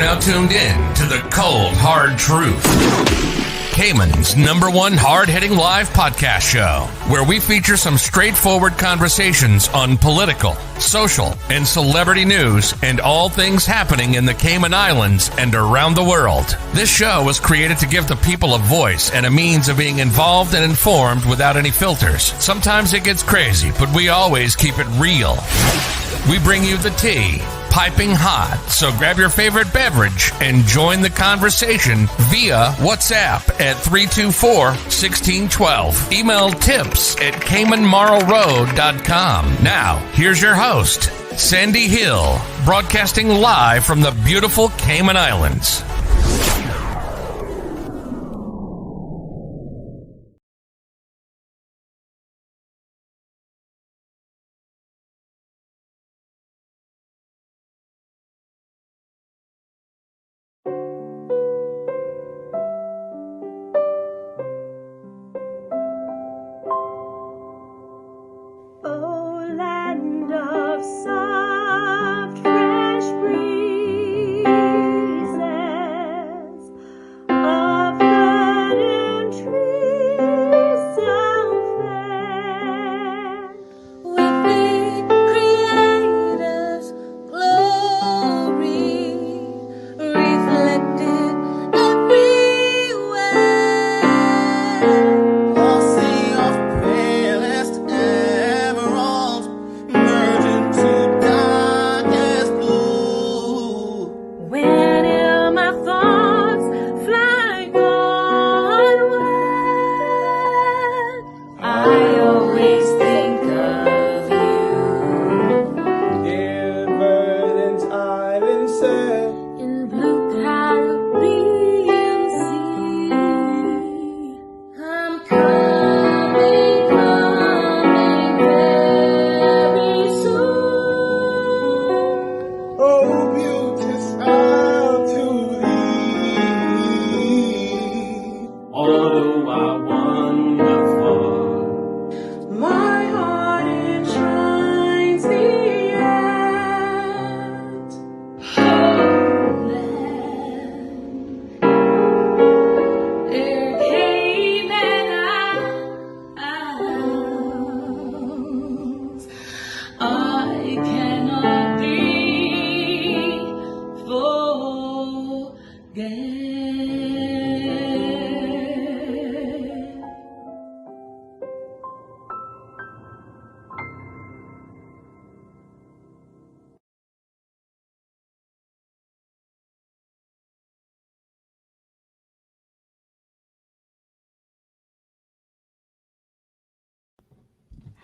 now tuned in to the Cold Hard Truth, Cayman's #1 hard-hitting live podcast show, where we feature some straightforward conversations on political, social, and celebrity news and all things happening in the Cayman Islands and around the world. This show was created to give the people a voice and a means of being involved and informed without any filters. Sometimes it gets crazy, but we always keep it real. We bring you the tea, piping hot, so grab your favorite beverage and join the conversation via WhatsApp at 324-1612. Email tips@caymanmarlroad.com. Now, here's your host, Sandy Hill, broadcasting live from the beautiful Cayman Islands.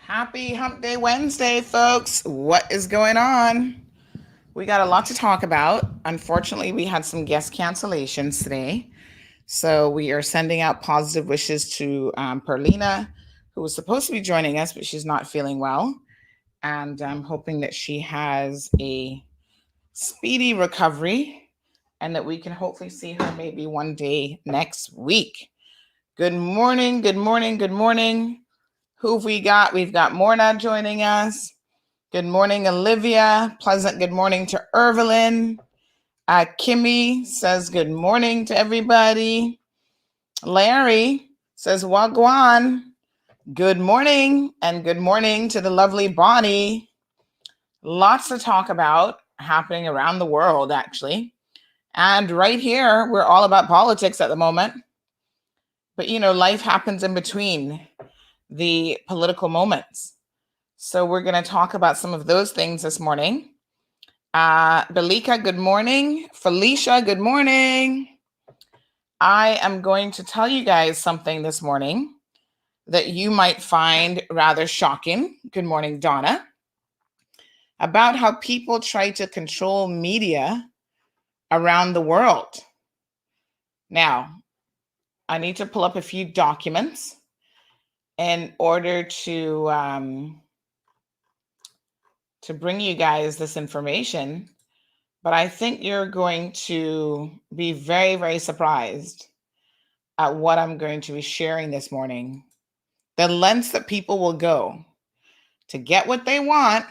Happy Hump Day Wednesday, folks. What is going on? We got a lot to talk about. Unfortunately, we had some guest cancellations today. So we are sending out positive wishes to Perlina, who was supposed to be joining us, but she's not feeling well. And I'm hoping that she has a speedy recovery and that we can hopefully see her maybe one day next week. Good morning, good morning, good morning. Who have we got? We've got Morna joining us. Good morning, Olivia. Pleasant good morning to Irvelyn. Kimmy says good morning to everybody. Larry says wagwan. Good morning, and good morning to the lovely Bonnie. Lots to talk about happening around the world, actually. And right here, we're all about politics at the moment. But, you know, life happens in between the political moments. So we're going to talk about some of those things this morning. Belika, good morning. Felicia, good morning. I am going to tell you guys something this morning that you might find rather shocking. Good morning, Donna. About how people try to control media around the world. Now, I need to pull up a few documents in order to bring you guys this information, but I think you're going to be very, very surprised at what I'm going to be sharing this morning. The lengths that people will go to get what they want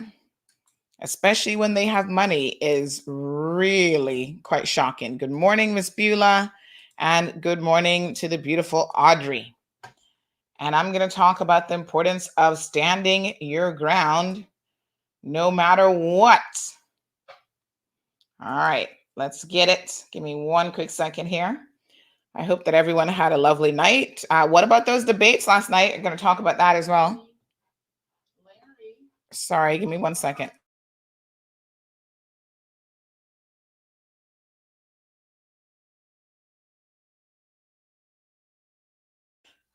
especially when they have money, is really quite shocking. Good morning, Miss Beulah, and good morning to the beautiful Audrey. And I'm going to talk about the importance of standing your ground no matter what. All right, let's get it. Give me one quick second here. I hope that everyone had a lovely night. What about those debates last night? I'm going to talk about that as well. Sorry, give me one second.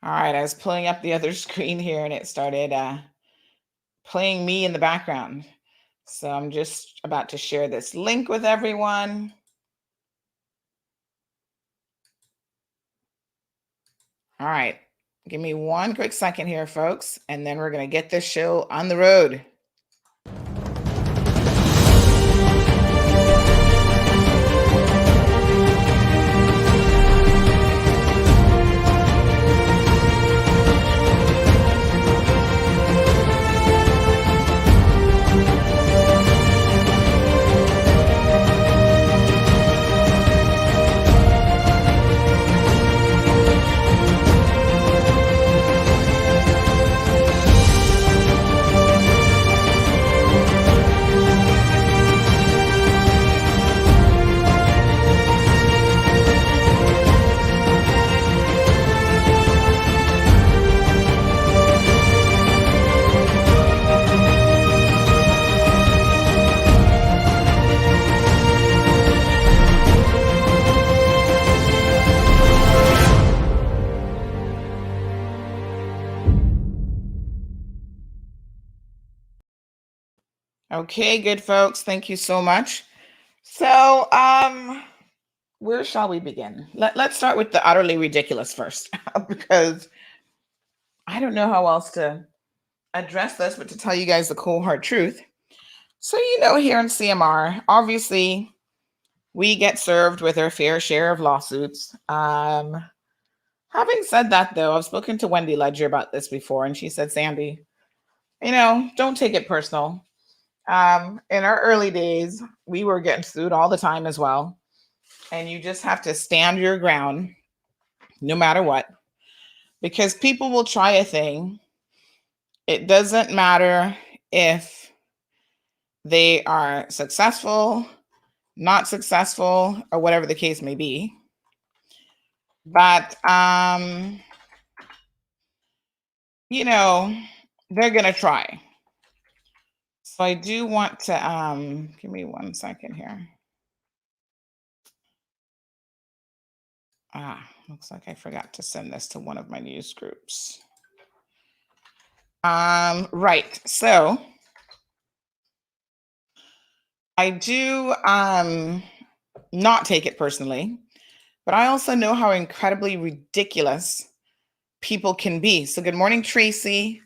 All right, I was pulling up the other screen here and it started playing me in the background. So I'm just about to share this link with everyone. All right, give me one quick second here, folks, and then we're going to get this show on the road. Okay, good folks. Thank you so much. So, where shall we begin? Let's start with the utterly ridiculous first, because I don't know how else to address this, but to tell you guys the cold hard truth. So, here in CMR, obviously, we get served with our fair share of lawsuits. Having said that, though, I've spoken to Wendy Ledger about this before, and she said, Sandy, don't take it personal. In our early days, we were getting sued all the time as well. And you just have to stand your ground no matter what, because people will try a thing. It doesn't matter if they are successful, not successful, or whatever the case may be. But, they're going to try. So I do want to, give me one second here. Looks like I forgot to send this to one of my news groups. Right. So I do not take it personally, but I also know how incredibly ridiculous people can be. So good morning, Tracy.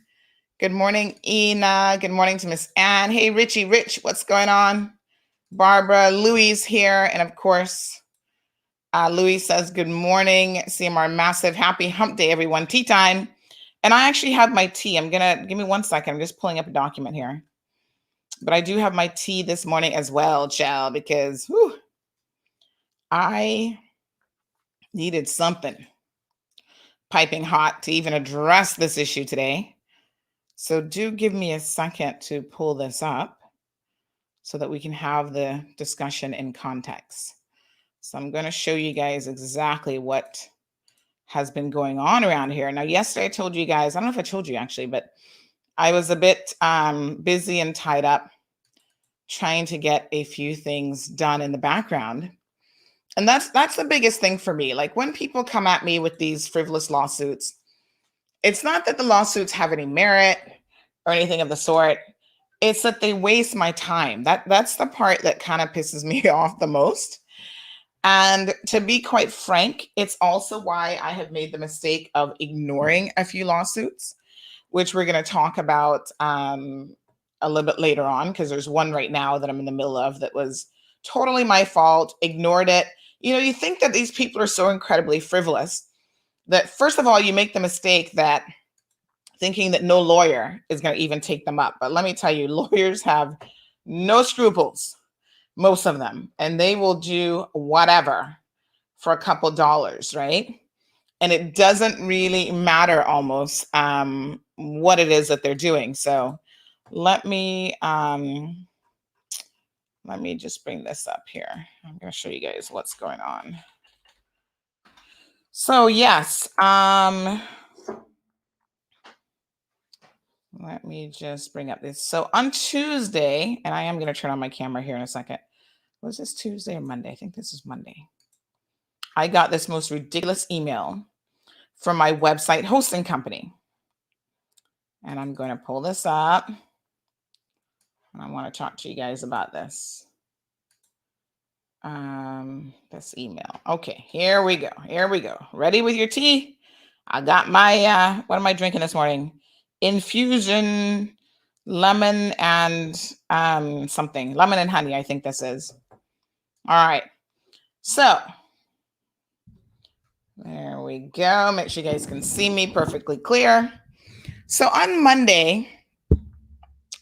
Good morning, Ina. Good morning to Miss Ann. Hey, Richie, Rich, what's going on? Barbara, Louise here. And of course, Louis says, good morning, CMR Massive. Happy hump day, everyone. Tea time. And I actually have my tea. Give me one second. I'm just pulling up a document here. But I do have my tea this morning as well, child, because I needed something piping hot to even address this issue today. So do give me a second to pull this up so that we can have the discussion in context. So I'm going to show you guys exactly what has been going on around here. Now, yesterday I told you guys, I don't know if I told you actually, but I was a bit busy and tied up trying to get a few things done in the background. And that's the biggest thing for me. Like when people come at me with these frivolous lawsuits, it's not that the lawsuits have any merit or anything of the sort. It's that they waste my time. That's the part that kind of pisses me off the most. And to be quite frank, it's also why I have made the mistake of ignoring a few lawsuits, which we're going to talk about a little bit later on, because there's one right now that I'm in the middle of that was totally my fault, ignored it. You think that these people are so incredibly frivolous that, first of all, you make the mistake that thinking that no lawyer is going to even take them up. But let me tell you, lawyers have No scruples, most of them. And they will do whatever for a couple dollars, right? And it doesn't really matter almost what it is that they're doing. So let me just bring this up here. I'm going to show you guys what's going on. So yes, let me just bring up this. So on Tuesday, and I am going to turn on my camera here in a second. Was this Tuesday or Monday? I think this is Monday. I got this most ridiculous email from my website hosting company. And I'm going to pull this up. And I want to talk to you guys about this. This email. Okay, here we go. Here we go. Ready with your tea? I got my, what am I drinking this morning? Infusion lemon and something. Lemon and honey, I think this is. All right. So there we go. Make sure you guys can see me perfectly clear. So on Monday,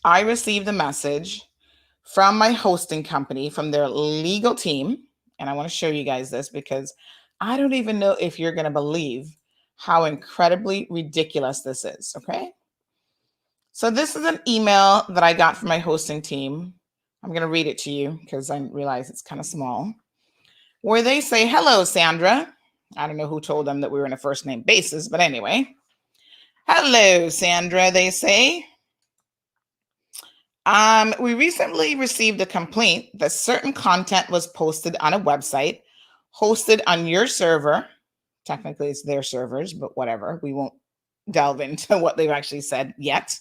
I received a message from my hosting company, from their legal team. And I want to show you guys this because I don't even know if you're going to believe how incredibly ridiculous this is. Okay. So this is an email that I got from my hosting team. I'm going to read it to you because I realize it's kind of small, where they say, "Hello, Sandra." I don't know who told them that we were in a first name basis, but anyway. "Hello, Sandra," they say. We recently received a complaint that certain content was posted on a website hosted on your server. Technically, it's their servers, but whatever. We won't delve into what they've actually said yet.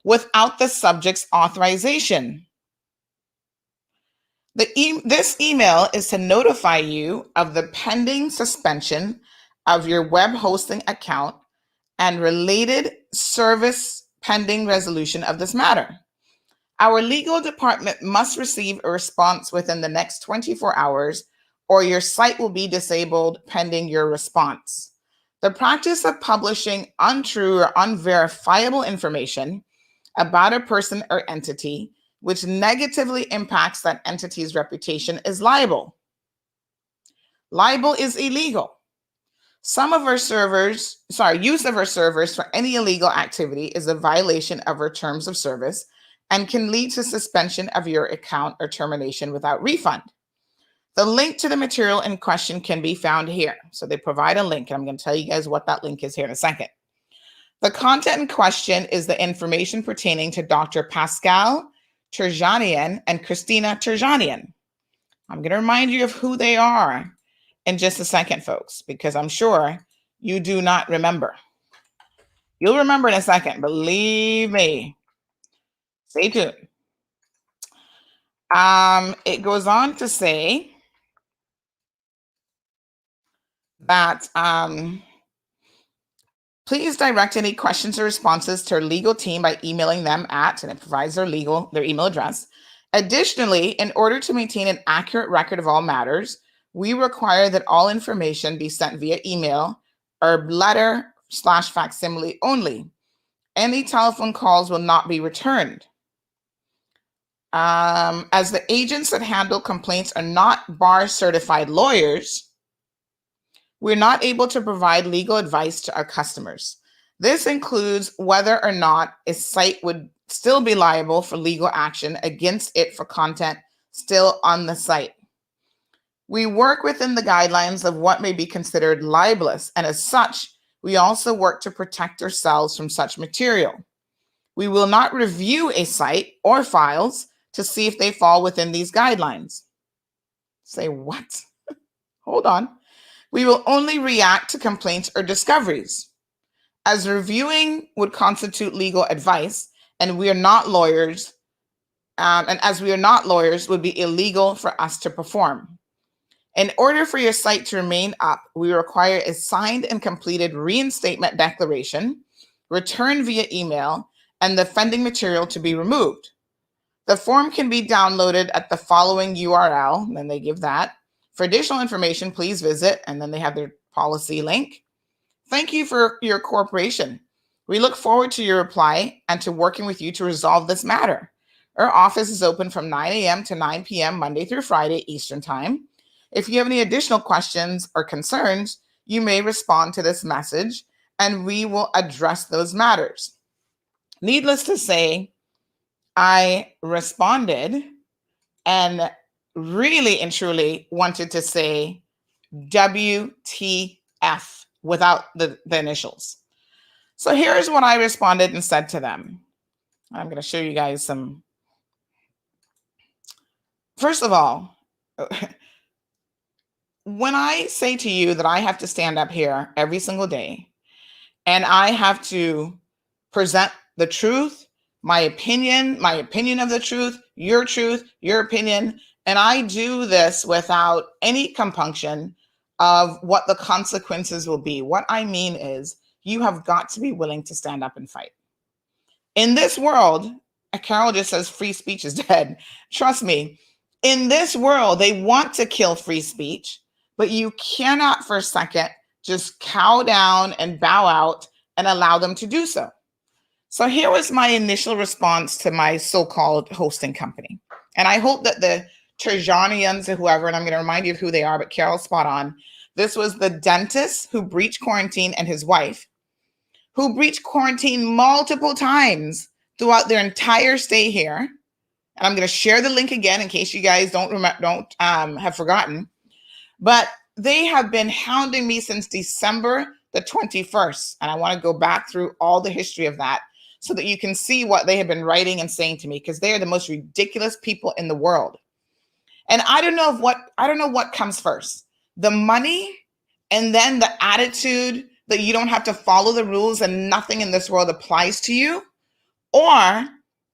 Without the subject's authorization. This email is to notify you of the pending suspension of your web hosting account and related service pending resolution of this matter. Our legal department must receive a response within the next 24 hours, or your site will be disabled pending your response. The practice of publishing untrue or unverifiable information about a person or entity which negatively impacts that entity's reputation is libel. Libel is illegal. Use of our servers for any illegal activity is a violation of our terms of service and can lead to suspension of your account or termination without refund. The link to the material in question can be found here. So they provide a link, and I'm going to tell you guys what that link is here in a second. The content in question is the information pertaining to Dr. Pascal Terjanian and Christina Terjanian. I'm going to remind you of who they are in just a second, folks, because I'm sure you do not remember. You'll remember in a second, believe me. Stay tuned. It goes on to say that please direct any questions or responses to our legal team by emailing them at, and it provides their email address. Additionally, in order to maintain an accurate record of all matters, we require that all information be sent via email or letter/facsimile only. Any telephone calls will not be returned. As the agents that handle complaints are not bar certified lawyers, we're not able to provide legal advice to our customers. This includes whether or not a site would still be liable for legal action against it for content still on the site. We work within the guidelines of what may be considered libelous, and as such, we also work to protect ourselves from such material. We will not review a site or files to see if they fall within these guidelines. Say what? Hold on. We will only react to complaints or discoveries. As reviewing would constitute legal advice, and we are not lawyers, and as we are not lawyers, would be illegal for us to perform. In order for your site to remain up, we require a signed and completed reinstatement declaration, returned via email, and the offending material to be removed. The form can be downloaded at the following URL, and then they give that. For additional information, please visit, and then they have their policy link. Thank you for your cooperation. We look forward to your reply and to working with you to resolve this matter. Our office is open from 9 a.m. to 9 p.m. Monday through Friday Eastern Time. If you have any additional questions or concerns, you may respond to this message and we will address those matters. Needless to say, I responded and really and truly wanted to say WTF without the initials. So here's what I responded and said to them. I'm going to show you guys some. First of all, when I say to you that I have to stand up here every single day and I have to present the truth, my opinion of the truth, your opinion, and I do this without any compunction of what the consequences will be. What I mean is you have got to be willing to stand up and fight. In this world, Carol just says free speech is dead. Trust me, in this world, they want to kill free speech, but you cannot for a second just cow down and bow out and allow them to do so. So here was my initial response to my so-called hosting company. And I hope that the Terjanians or whoever, and I'm going to remind you of who they are, but Carol's spot on. This was the dentist who breached quarantine and his wife, who breached quarantine multiple times throughout their entire stay here. And I'm going to share the link again in case you guys don't have forgotten. But they have been hounding me since December the 21st. And I want to go back through all the history of that so that you can see what they have been writing and saying to me, because they are the most ridiculous people in the world. And I don't know what comes first, the money and then the attitude that you don't have to follow the rules and nothing in this world applies to you, or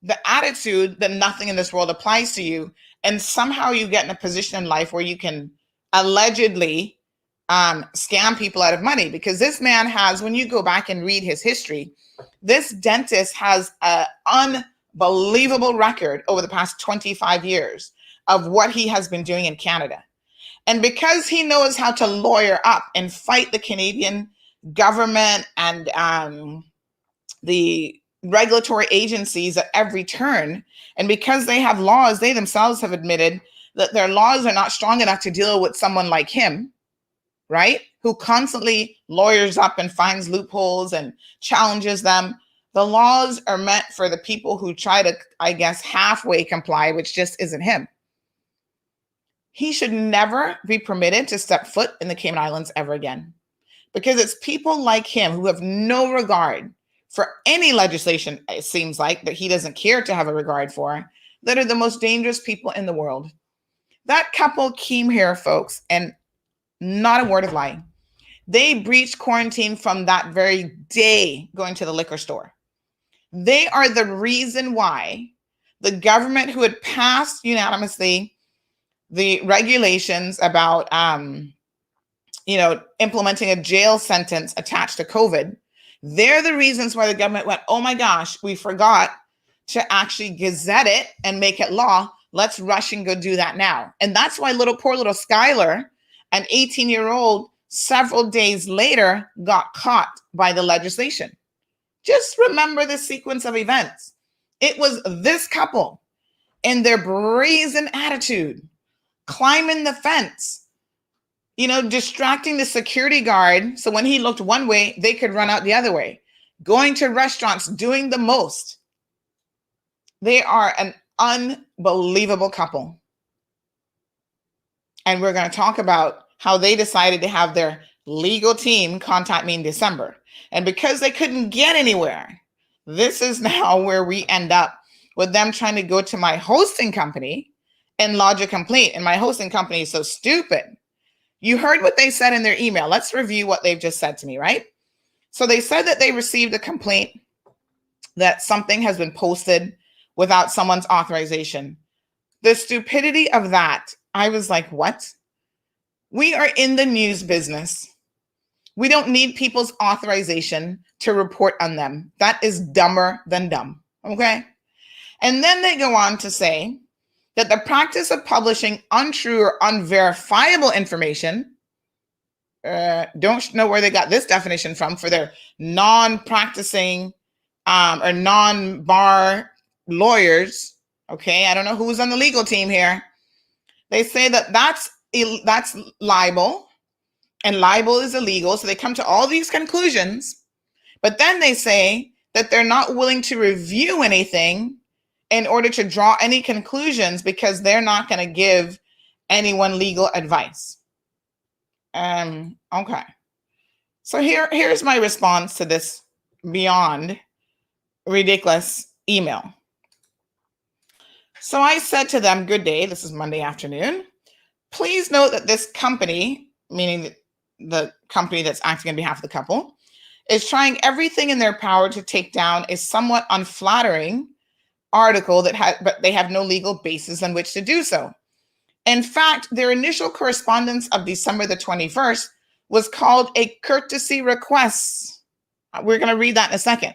the attitude that nothing in this world applies to you. And somehow you get in a position in life where you can allegedly scam people out of money, because this man has, when you go back and read his history, this dentist has an unbelievable record over the past 25 years of what he has been doing in Canada. And because he knows how to lawyer up and fight the Canadian government and the regulatory agencies at every turn, and because they have laws, they themselves have admitted that their laws are not strong enough to deal with someone like him, right? Who constantly lawyers up and finds loopholes and challenges them. The laws are meant for the people who try to, I guess, halfway comply, which just isn't him. He should never be permitted to step foot in the Cayman Islands ever again, because it's people like him who have no regard for any legislation, it seems like, that he doesn't care to have a regard for, that are the most dangerous people in the world. That couple came here, folks, and not a word of lie. They breached quarantine from that very day going to the liquor store. They are the reason why the government, who had passed unanimously the regulations about, implementing a jail sentence attached to COVID, they're the reasons why the government went, oh my gosh, we forgot to actually gazette it and make it law. Let's rush and go do that now. And that's why poor little Skylar, an 18-year-old, several days later got caught by the legislation. Just remember the sequence of events. It was this couple and their brazen attitude, climbing the fence, distracting the security guard. So when he looked one way, they could run out the other way, going to restaurants, doing the most. They are an unbelievable couple. And we're going to talk about how they decided to have their legal team contact me in December. And because they couldn't get anywhere, this is now where we end up with them trying to go to my hosting company and lodge a complaint. And my hosting company is so stupid. You heard what they said in their email. Let's review what they've just said to me, right? So they said that they received a complaint that something has been posted without someone's authorization. The stupidity of that, I was like, what? We are in the news business. We don't need people's authorization to report on them. That is dumber than dumb, okay? And then they go on to say that the practice of publishing untrue or unverifiable information, don't know where they got this definition from for their non-practicing or non-bar lawyers, Okay, I don't know who's on the legal team here. They say that that's libel, and libel is illegal. So they come to all these conclusions, but then they say that they're not willing to review anything in order to draw any conclusions because they're not going to give anyone legal advice. Okay. So here's my response to this beyond ridiculous email. So I said to them, good day, this is Monday afternoon. Please note that this company, meaning the company that's acting on behalf of the couple, is trying everything in their power to take down a somewhat unflattering article but they have no legal basis on which to do so. In fact, their initial correspondence of December the 21st was called a courtesy request. We're going to read that in a second,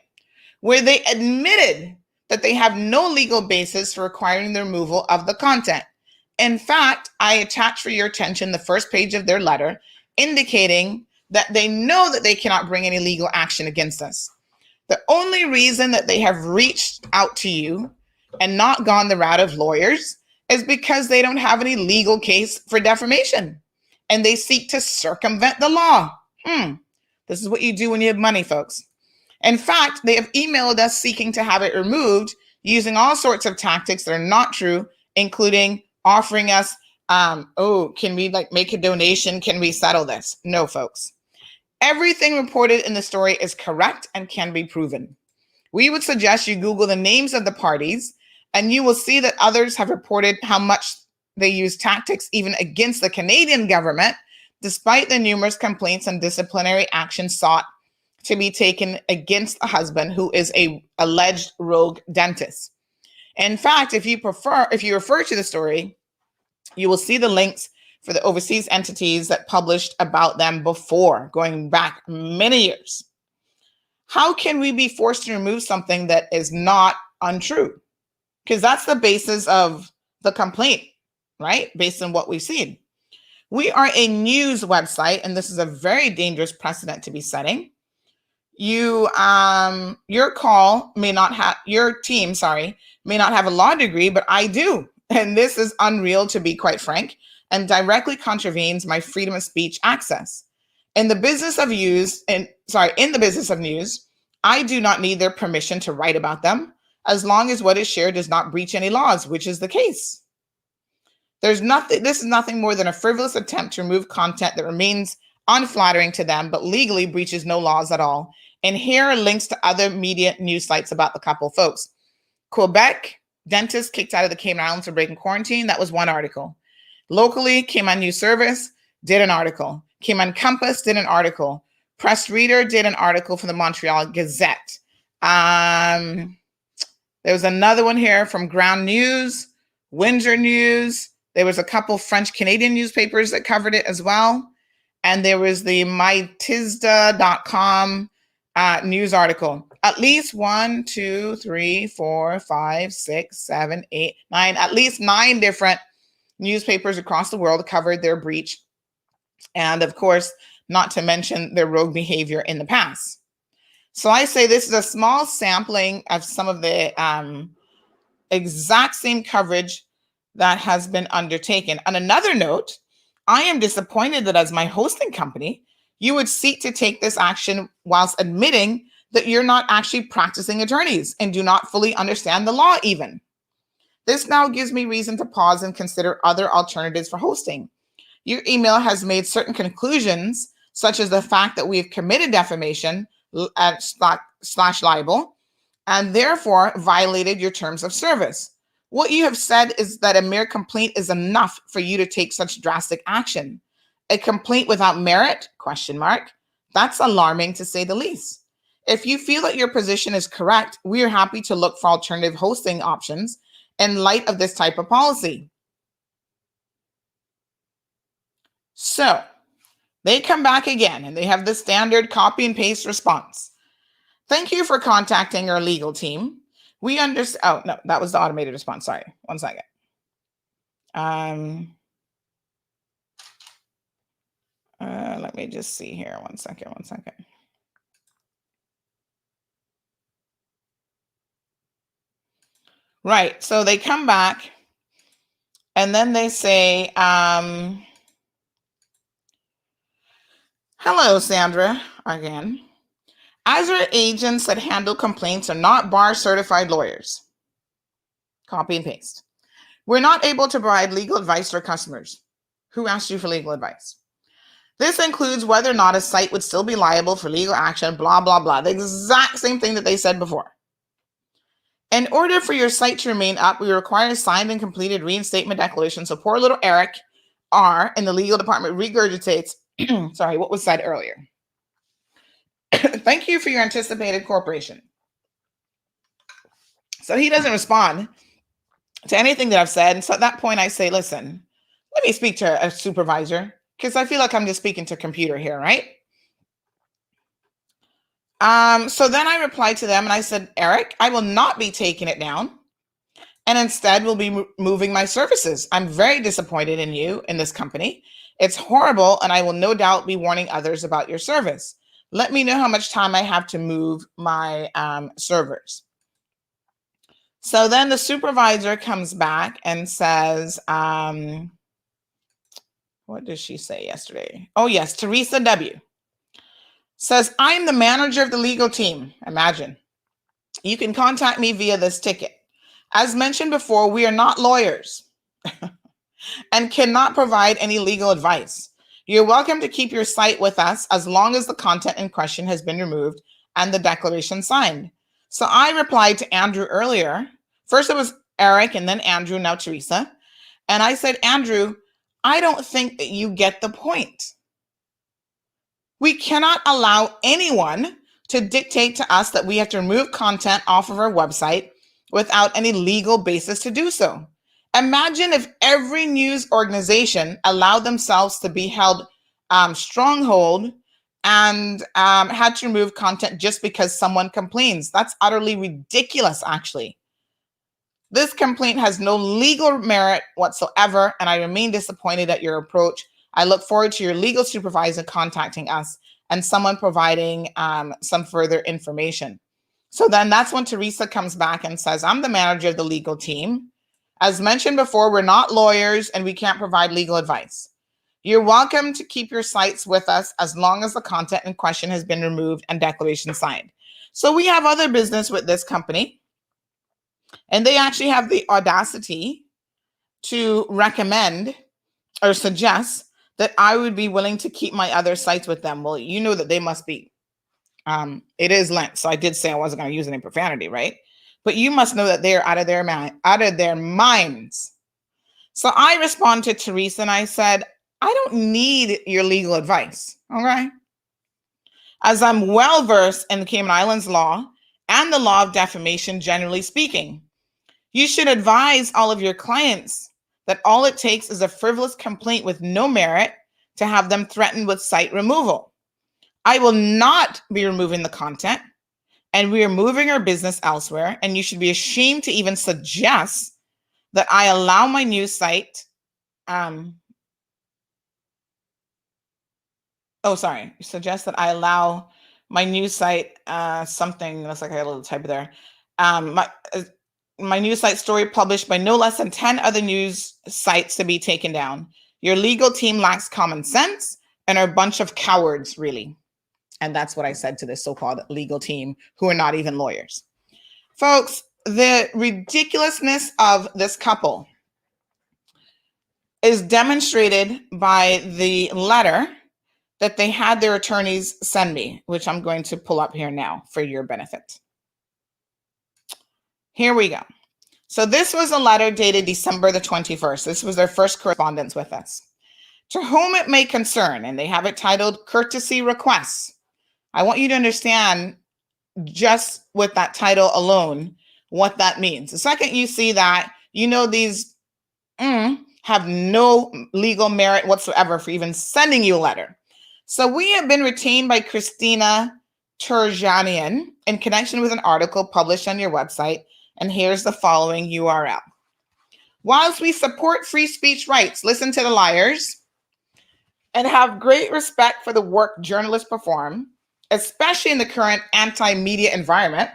where they admitted that they have no legal basis for requiring the removal of the content. In fact, I attach for your attention the first page of their letter indicating that they know that they cannot bring any legal action against us. The only reason that they have reached out to you and not gone the route of lawyers is because they don't have any legal case for defamation and they seek to circumvent the law. This is what you do when you have money, folks. In fact, they have emailed us seeking to have it removed using all sorts of tactics that are not true, including offering us, can we make a donation? Can we settle this? No, folks. Everything reported in the story is correct and can be proven. We would suggest you Google the names of the parties, and you will see that others have reported how much they use tactics even against the Canadian government, despite the numerous complaints and disciplinary action sought to be taken against the husband, who is a alleged rogue dentist. In fact, if you refer to the story, you will see the links for the overseas entities that published about them before, going back many years. How can we be forced to remove something that is not untrue? Because that's the basis of the complaint, right? Based on what we've seen. We are a news website, and this is a very dangerous precedent to be setting. Your team may not have a law degree, but I do. And this is unreal, to be quite frank, and directly contravenes my freedom of speech access. In the business of news, I do not need their permission to write about them, as long as what is shared does not breach any laws, which is the case. This is nothing more than a frivolous attempt to remove content that remains unflattering to them, but legally breaches no laws at all. And here are links to other media news sites about the couple, folks. Quebec, dentist kicked out of the Cayman Islands for breaking quarantine. That was one article. Locally, Cayman News Service did an article. Cayman Compass did an article. Press Reader did an article for the Montreal Gazette. There was another one here from Ground News, Windsor News. There was a couple French-Canadian newspapers that covered it as well. And there was the mytizda.com news article. At least 1, 2, 3, 4, 5, 6, 7, 8, 9, at least 9 different newspapers across the world covered their breach. And of course, not to mention their rogue behavior in the past. So I say this is a small sampling of some of the exact same coverage that has been undertaken. On another note, I am disappointed that as my hosting company, you would seek to take this action whilst admitting that you're not actually practicing attorneys and do not fully understand the law even. This now gives me reason to pause and consider other alternatives for hosting. Your email has made certain conclusions, such as the fact that we have committed defamation / libel, and therefore violated your terms of service. What you have said is that a mere complaint is enough for you to take such drastic action. A complaint without merit? ? That's alarming, to say the least. If you feel that your position is correct, we are happy to look for alternative hosting options in light of this type of policy. So they come back again and they have the standard copy and paste response. Thank you for contacting our legal team. We understand. Oh, no, that was the automated response. Sorry. 1 second. Let me just see here. 1 second. Right. So they come back and then they say, hello, Sandra, again. As our agents that handle complaints are not bar certified lawyers. Copy and paste. We're not able to provide legal advice to our customers. Who asked you for legal advice? This includes whether or not a site would still be liable for legal action, blah, blah, blah. The exact same thing that they said before. In order for your site to remain up, we require a signed and completed reinstatement declaration. So poor little Eric R in the legal department regurgitates, sorry, what was said earlier. Thank you for your anticipated corporation. So he doesn't respond to anything that I've said. And so at that point I say, listen, let me speak to a supervisor because I feel like I'm just speaking to a computer here, right? So then I replied to them and I said, Eric, I will not be taking it down and instead will be moving my services. I'm very disappointed in you, in this company. It's horrible and I will no doubt be warning others about your service. Let me know how much time I have to move my servers. So then the supervisor comes back and says, what did she say yesterday? Oh yes, Teresa W. says, I'm the manager of the legal team. Imagine. You can contact me via this ticket. As mentioned before, we are not lawyers and cannot provide any legal advice. You're welcome to keep your site with us as long as the content in question has been removed and the declaration signed. So I replied to Andrew earlier. First it was Eric and then Andrew, now Teresa. And I said, Andrew, I don't think that you get the point. We cannot allow anyone to dictate to us that we have to remove content off of our website without any legal basis to do so. Imagine if every news organization allowed themselves to be held stronghold and had to remove content just because someone complains. That's utterly ridiculous, actually. This complaint has no legal merit whatsoever, and I remain disappointed at your approach. I look forward to your legal supervisor contacting us and someone providing some further information. So then that's when Teresa comes back and says, I'm the manager of the legal team. As mentioned before, we're not lawyers and we can't provide legal advice. You're welcome to keep your sites with us as long as the content in question has been removed and declaration signed. So we have other business with this company, and they actually have the audacity to recommend or suggest that I would be willing to keep my other sites with them. Well, you know that they must be. It is Lent, so I did say I wasn't going to use any profanity, right? But you must know that they're out of their minds. So I responded to Teresa and I said, I don't need your legal advice, okay? As I'm well versed in the Cayman Islands law and the law of defamation, generally speaking, you should advise all of your clients that all it takes is a frivolous complaint with no merit to have them threatened with site removal. I will not be removing the content, and we are moving our business elsewhere, and you should be ashamed to even suggest that I allow my news site. Suggest that I allow my news site something. Looks like I got a little typo there. My news site story published by no less than 10 other news sites to be taken down. Your legal team lacks common sense and are a bunch of cowards, really. And that's what I said to this so-called legal team who are not even lawyers. Folks, the ridiculousness of this couple is demonstrated by the letter that they had their attorneys send me, which I'm going to pull up here now for your benefit. Here we go. So this was a letter dated December the 21st. This was their first correspondence with us. To whom it may concern, and they have it titled Courtesy Requests. I want you to understand just with that title alone what that means. The second you see that, you know these have no legal merit whatsoever for even sending you a letter. So we have been retained by Christina Turjanian in connection with an article published on your website. And here's the following URL. Whilst we support free speech rights, listen to the liars, and have great respect for the work journalists perform, especially in the current anti-media environment,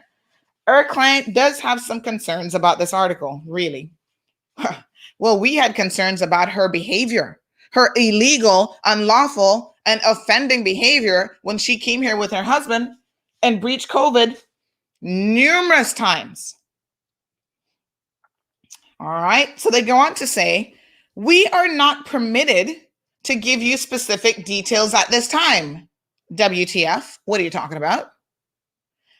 Our client does have some concerns about this article, really. Well, we had concerns about her behavior, her illegal, unlawful, and offending behavior when she came here with her husband and breached COVID numerous times. All right. So they go on to say, we are not permitted to give you specific details at this time. WTF? What are you talking about?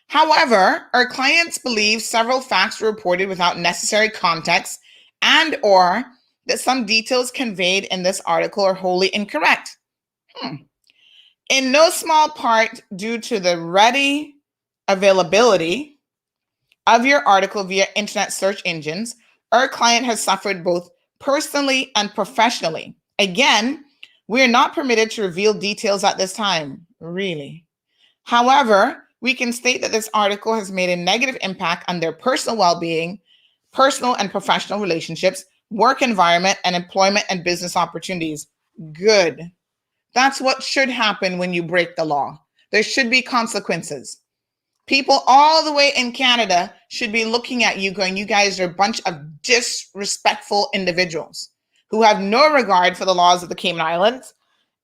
However, our clients believe several facts were reported without necessary context and or that some details conveyed in this article are wholly incorrect. In no small part due to the ready availability of your article via internet search engines, our client has suffered both personally and professionally. Again, we are not permitted to reveal details at this time, really. However, we can state that this article has made a negative impact on their personal well-being, personal and professional relationships, work environment, and employment and business opportunities. Good. That's what should happen when you break the law. There should be consequences. People all the way in Canada should be looking at you going, you guys are a bunch of disrespectful individuals who have no regard for the laws of the Cayman Islands,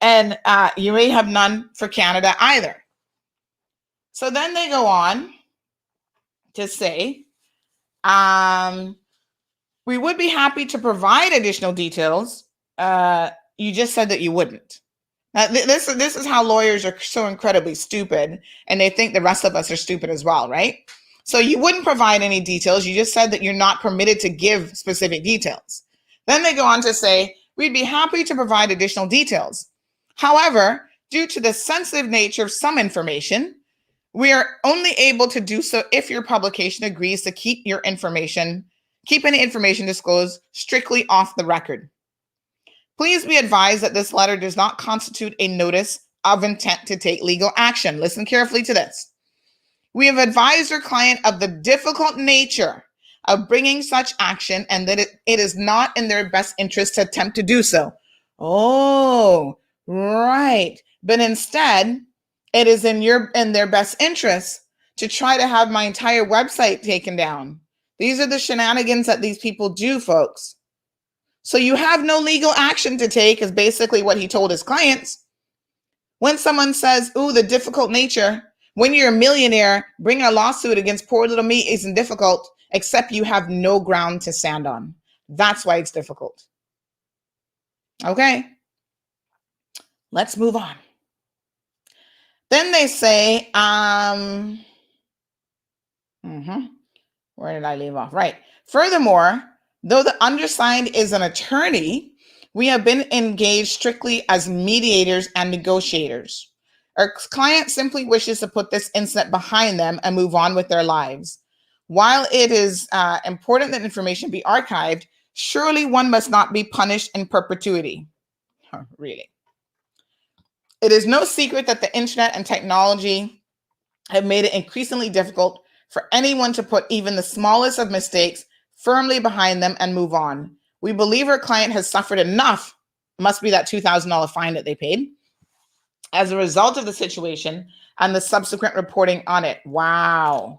and you may have none for Canada either. So then they go on to say, we would be happy to provide additional details. You just said that you wouldn't. Now, this is how lawyers are so incredibly stupid, and they think the rest of us are stupid as well, right? So you wouldn't provide any details. You just said that you're not permitted to give specific details. Then they go on to say, we'd be happy to provide additional details. However, due to the sensitive nature of some information, we are only able to do so if your publication agrees to keep any information disclosed strictly off the record. Please be advised that this letter does not constitute a notice of intent to take legal action. Listen carefully to this. We have advised our client of the difficult nature of bringing such action and that it is not in their best interest to attempt to do so. Oh, right. But instead, it is in their best interest to try to have my entire website taken down. These are the shenanigans that these people do, folks. So you have no legal action to take is basically what he told his clients. When someone says, ooh, the difficult nature, when you're a millionaire, bringing a lawsuit against poor little me isn't difficult, except you have no ground to stand on. That's why it's difficult. Okay, let's move on. Then they say, where did I leave off? Right. Furthermore, though the undersigned is an attorney, we have been engaged strictly as mediators and negotiators. Our client simply wishes to put this incident behind them and move on with their lives. While it is important that information be archived, surely one must not be punished in perpetuity. Really. It is no secret that the internet and technology have made it increasingly difficult for anyone to put even the smallest of mistakes firmly behind them and move on. We believe our client has suffered enough, must be that $2,000 fine that they paid, as a result of the situation and the subsequent reporting on it. Wow.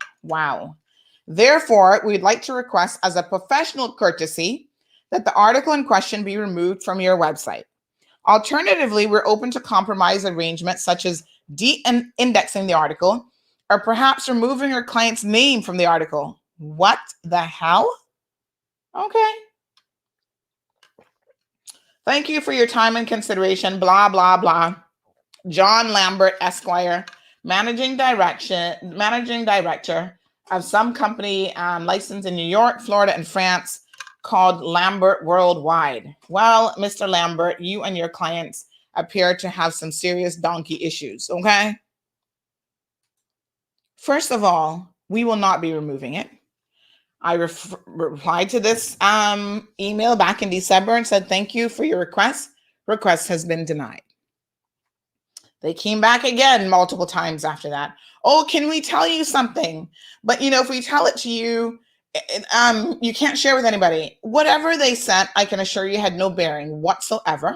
Therefore, we'd like to request as a professional courtesy that the article in question be removed from your website. Alternatively, we're open to compromise arrangements such as de-indexing the article or perhaps removing your client's name from the article. What the hell? Okay. Thank you for your time and consideration, blah, blah, blah. John Lambert, Esquire, Managing Director of some company licensed in New York, Florida, and France called Lambert Worldwide. Well, Mr. Lambert, you and your clients appear to have some serious donkey issues, okay? First of all, we will not be removing it. I replied to this email back in December and said, thank you for your request. Request has been denied. They came back again multiple times after that. Oh, can we tell you something? But, if we tell it to you, you can't share with anybody. Whatever they sent, I can assure you had no bearing whatsoever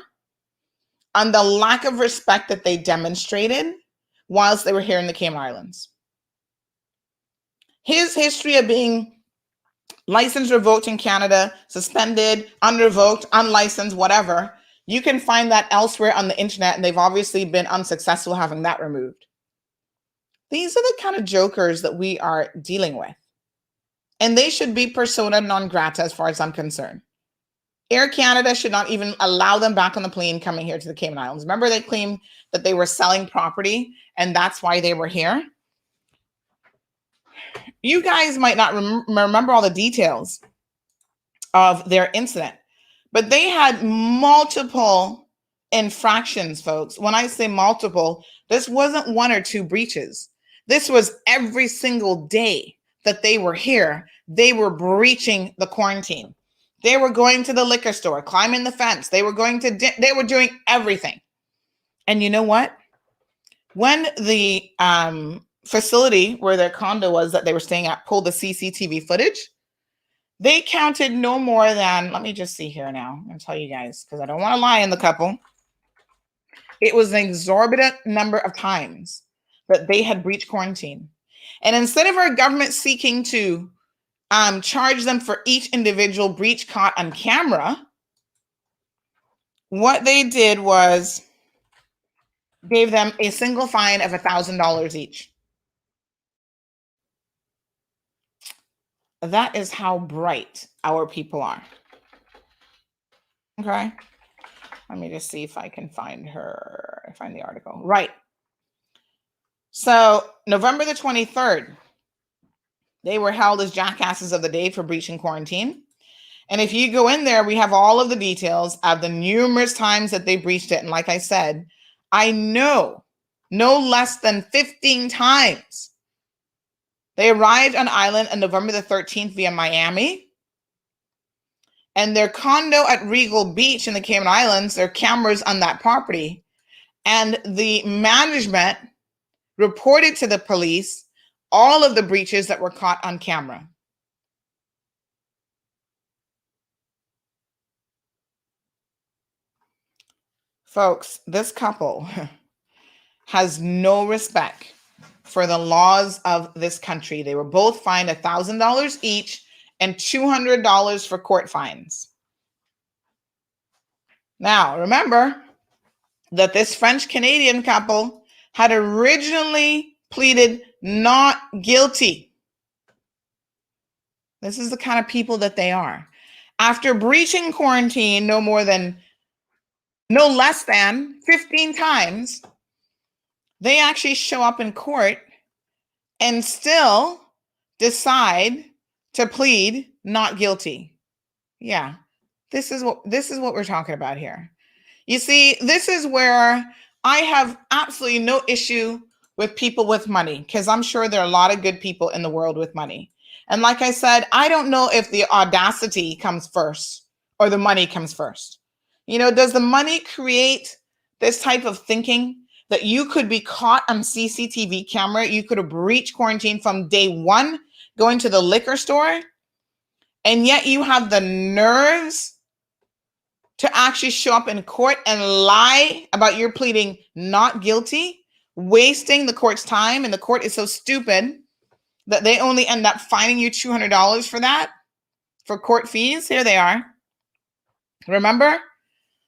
on the lack of respect that they demonstrated whilst they were here in the Cayman Islands. His history of being licensed revoked in Canada, suspended, unrevoked, unlicensed, whatever, you can find that elsewhere on the internet, and they've obviously been unsuccessful having that removed. These are the kind of jokers that we are dealing with. And they should be persona non grata as far as I'm concerned. Air Canada should not even allow them back on the plane coming here to the Cayman Islands. Remember, they claimed that they were selling property and that's why they were here. You guys might not remember all the details of their incident, but they had multiple infractions, folks. When I say multiple, this wasn't one or two breaches. This was every single day that they were here. They were breaching the quarantine. They were going to the liquor store, climbing the fence. They were going to, they were doing everything. And you know what? When the facility where their condo was that they were staying at pulled the CCTV footage, they counted no more than, let me just see here now. I'm going to tell you guys, because I don't want to lie in the couple. It was an exorbitant number of times that they had breached quarantine. And instead of our government seeking to charge them for each individual breach caught on camera, what they did was gave them a single fine of $1,000 each. That is how bright our people are. Okay. Let me just see if I can find the article. Right. So November the 23rd, they were held as jackasses of the day for breaching quarantine. And if you go in there, we have all of the details of the numerous times that they breached it. And like I said, I know no less than 15 times. They arrived on island on November the 13th via Miami. And their condo at Regal Beach in the Cayman Islands, there are cameras on that property. And the management reported to the police all of the breaches that were caught on camera. Folks, this couple has no respect for the laws of this country. They were both fined $1,000 each and $200 for court fines. Now, remember that this French-Canadian couple had originally pleaded not guilty. This is the kind of people that they are. After breaching quarantine no less than 15 times, they actually show up in court and still decide to plead not guilty. Yeah, this is what we're talking about here. You see, this is where I have absolutely no issue with people with money, because I'm sure there are a lot of good people in the world with money. And like I said, I don't know if the audacity comes first or the money comes first. You know, does the money create this type of thinking that you could be caught on CCTV camera? You could have breached quarantine from day one, going to the liquor store, and yet you have the nerves to actually show up in court and lie about your pleading not guilty, wasting the court's time. And the court is so stupid that they only end up fining you $200 for that, for court fees. Here they are. Remember?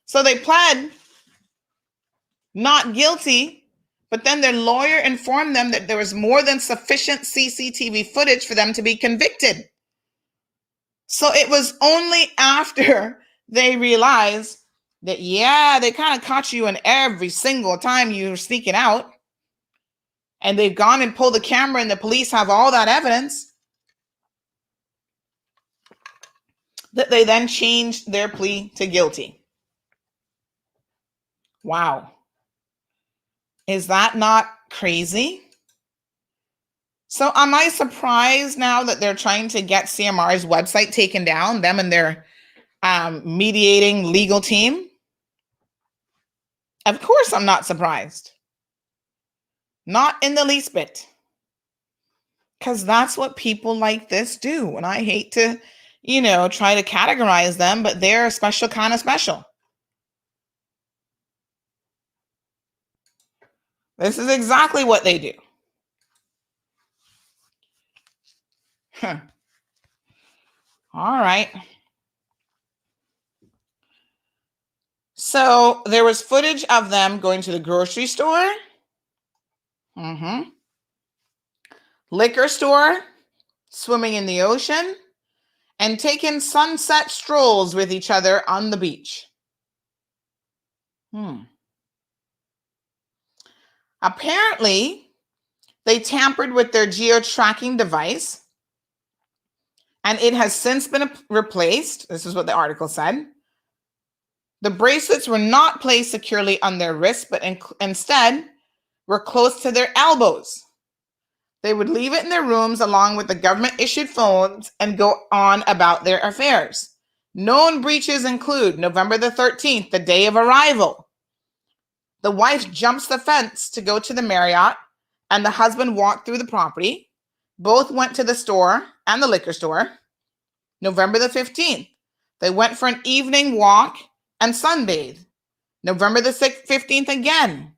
So they pled not guilty, but then their lawyer informed them that there was more than sufficient CCTV footage for them to be convicted. So it was only after they realized that, yeah, they kind of caught you in every single time you were sneaking out, and they've gone and pulled the camera and the police have all that evidence, that they then changed their plea to guilty. Wow. Is that not crazy? So am I surprised now that they're trying to get CMR's website taken down, them and their mediating legal team? Of course I'm not surprised. Not in the least bit. Because that's what people like this do. And I hate to, try to categorize them, but they're a special kind of special. This is exactly what they do. Huh. All right. So there was footage of them going to the grocery store, liquor store, swimming in the ocean, and taking sunset strolls with each other on the beach. Apparently, they tampered with their geo-tracking device, and it has since been replaced. This is what the article said. The bracelets were not placed securely on their wrists, but instead were close to their elbows. They would leave it in their rooms along with the government-issued phones and go on about their affairs. Known breaches include November the 13th, the day of arrival. The wife jumps the fence to go to the Marriott, and the husband walked through the property. Both went to the store and the liquor store. November the 15th, they went for an evening walk and sunbathe. November the 15th again.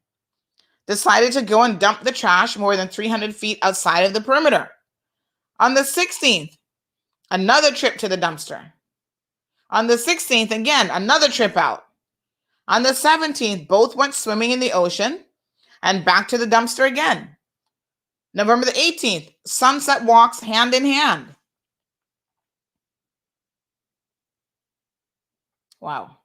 Decided to go and dump the trash more than 300 feet outside of the perimeter. On the 16th, another trip to the dumpster. On the 16th, again, another trip out. On the 17th, both went swimming in the ocean and back to the dumpster again. November the 18th, sunset walks hand in hand. Wow.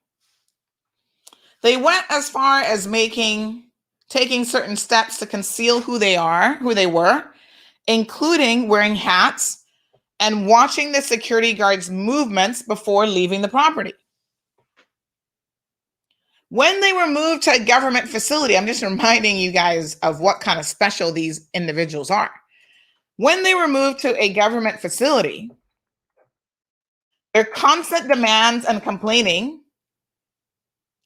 They went as far as taking certain steps to conceal who they were, including wearing hats and watching the security guards' movements before leaving the property. When they were moved to a government facility, I'm just reminding you guys of what kind of special these individuals are. When they were moved to a government facility, their constant demands and complaining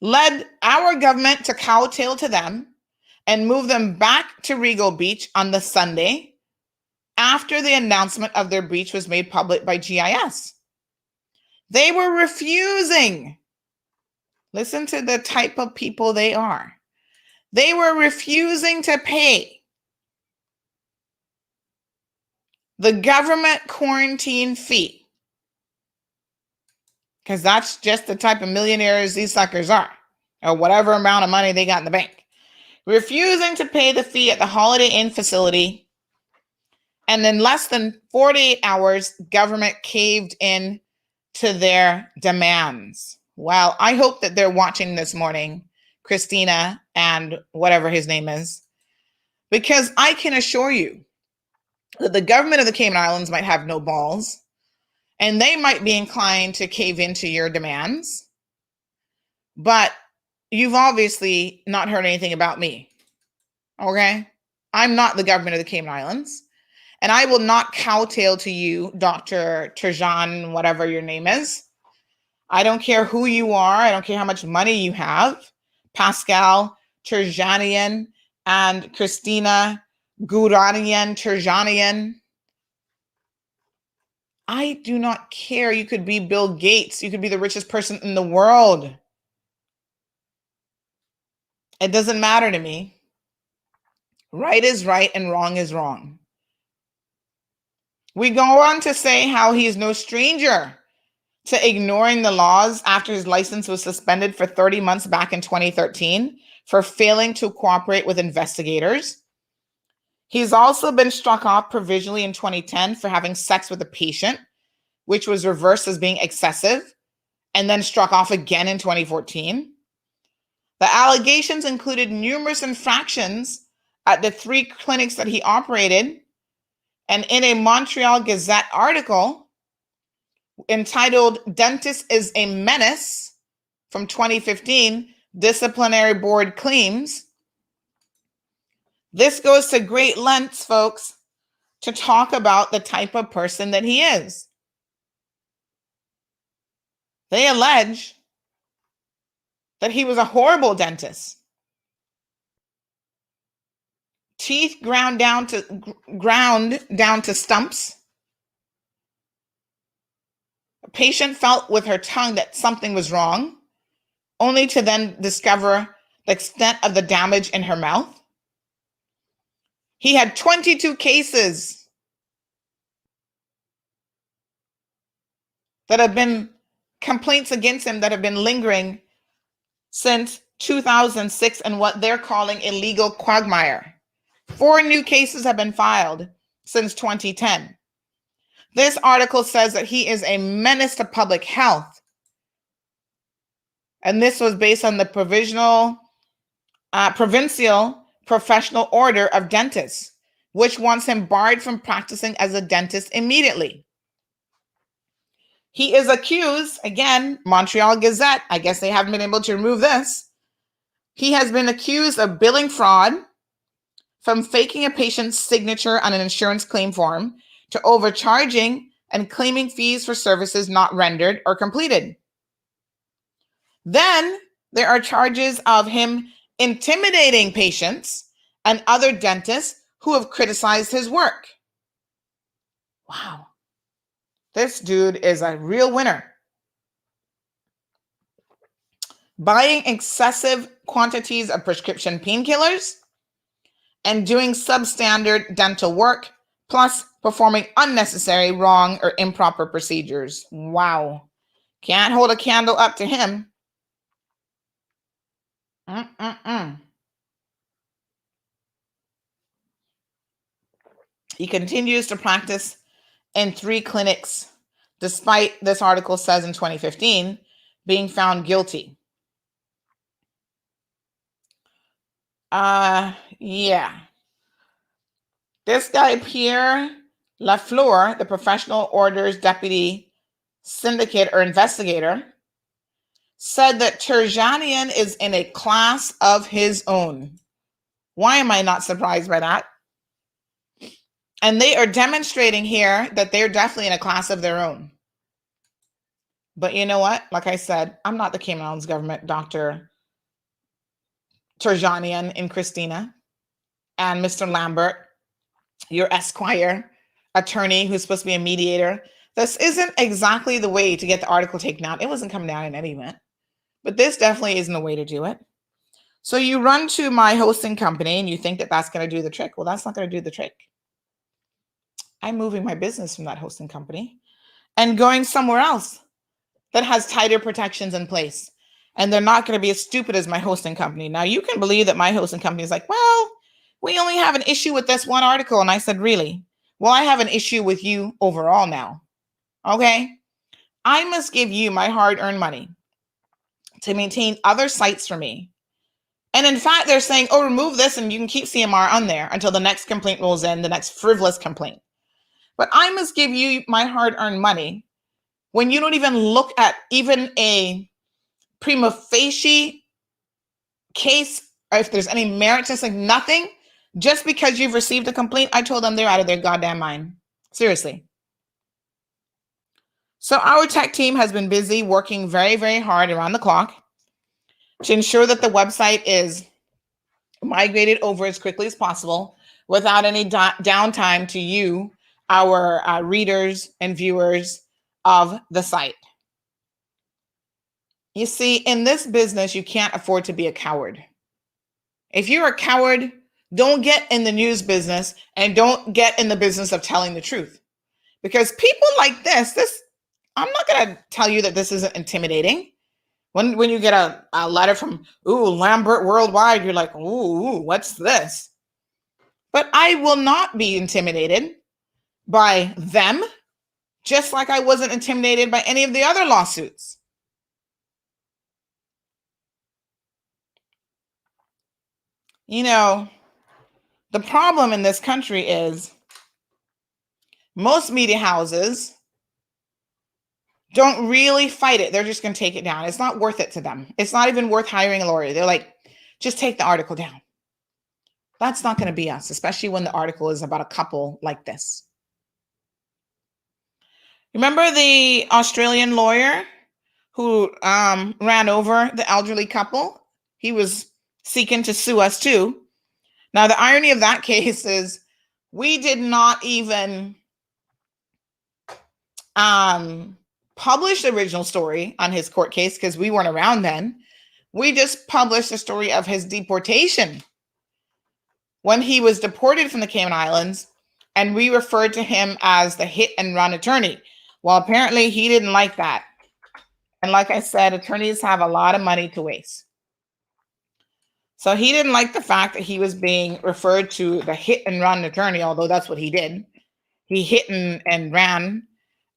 led our government to kowtow to them and move them back to Regal Beach on the Sunday after the announcement of their breach was made public by GIS. They were refusing. Listen to the type of people they are. They were refusing to pay the government quarantine fee, because that's just the type of millionaires these suckers are, or whatever amount of money they got in the bank. Refusing to pay the fee at the Holiday Inn facility. And in less than 48 hours, government caved in to their demands. Well, I hope that they're watching this morning, Christina and whatever his name is, because I can assure you that the government of the Cayman Islands might have no balls, and they might be inclined to cave into your demands. But you've obviously not heard anything about me. Okay? I'm not the government of the Cayman Islands. And I will not kowtow to you, Dr. Turjan, whatever your name is. I don't care who you are. I don't care how much money you have. Pascal Turjanian and Christina Guranian Turjanian. I do not care. You could be Bill Gates. You could be the richest person in the world. It doesn't matter to me. Right is right and wrong is wrong. We go on to say how he is no stranger to ignoring the laws after his license was suspended for 30 months back in 2013 for failing to cooperate with investigators. He's also been struck off provisionally in 2010 for having sex with a patient, which was reversed as being excessive, and then struck off again in 2014. The allegations included numerous infractions at the 3 clinics that he operated, and in a Montreal Gazette article entitled "Dentist is a Menace" from 2015, disciplinary board claims. This goes to great lengths, folks, to talk about the type of person that he is. They allege that he was a horrible dentist. Teeth ground down to stumps. A patient felt with her tongue that something was wrong, only to then discover the extent of the damage in her mouth. He had 22 cases that have been complaints against him that have been lingering since 2006 and what they're calling illegal quagmire. 4 new cases have been filed since 2010. This article says that he is a menace to public health. And this was based on the provincial professional order of dentists, which wants him barred from practicing as a dentist immediately. He is accused, again, Montreal Gazette, I guess they haven't been able to remove this. He has been accused of billing fraud, from faking a patient's signature on an insurance claim form, to overcharging and claiming fees for services not rendered or completed. Then there are charges of him intimidating patients and other dentists who have criticized his work. Wow. This dude is a real winner. Buying excessive quantities of prescription painkillers and doing substandard dental work, plus performing unnecessary, wrong, or improper procedures. Wow. Can't hold a candle up to him. He continues to practice in 3 clinics, despite, this article says in 2015, being found guilty. Yeah. This guy, Pierre Lafleur, the professional orders deputy syndicate or investigator, said that Terjanian is in a class of his own. Why am I not surprised by that? And they are demonstrating here that they're definitely in a class of their own. But you know what? Like I said, I'm not the Cayman Islands government, Dr. Terjanian and Christina and Mr. Lambert, your Esquire attorney who's supposed to be a mediator. This isn't exactly the way to get the article taken out. It wasn't coming down in any event. But this definitely isn't the way to do it. So you run to my hosting company and you think that that's going to do the trick. Well, that's not going to do the trick. I'm moving my business from that hosting company and going somewhere else that has tighter protections in place. And they're not going to be as stupid as my hosting company. Now, you can believe that my hosting company is like, well, we only have an issue with this one article. And I said, really? Well, I have an issue with you overall now. Okay? I must give you my hard-earned money to maintain other sites for me. And in fact, they're saying, oh, remove this and you can keep CMR on there until the next complaint rolls in, the next frivolous complaint. But I must give you my hard-earned money when you don't even look at even a prima facie case, or if there's any merit to saying nothing, just because you've received a complaint. I told them they're out of their goddamn mind. Seriously. So our tech team has been busy working very, very hard around the clock to ensure that the website is migrated over as quickly as possible without any downtime to you, our readers and viewers of the site. You see, in this business, you can't afford to be a coward. If you're a coward, don't get in the news business and don't get in the business of telling the truth. Because people like this, I'm not going to tell you that this isn't intimidating. When you get a letter from, Lambert Worldwide, you're like, what's this? But I will not be intimidated by them, just like I wasn't intimidated by any of the other lawsuits. You know, the problem in this country is most media houses don't really fight it. They're just going to take it down. It's not worth it to them. It's not even worth hiring a lawyer. They're like, just take the article down. That's not going to be us, especially when the article is about a couple like this. Remember the Australian lawyer who ran over the elderly couple? He was seeking to sue us too. Now, the irony of that case is we did not even publish the original story on his court case because we weren't around then. We just published the story of his deportation when he was deported from the Cayman Islands, and we referred to him as the hit and run attorney. Well, apparently he didn't like that. And like I said, attorneys have a lot of money to waste. So he didn't like the fact that he was being referred to the hit and run attorney, although that's what he did. He hit and ran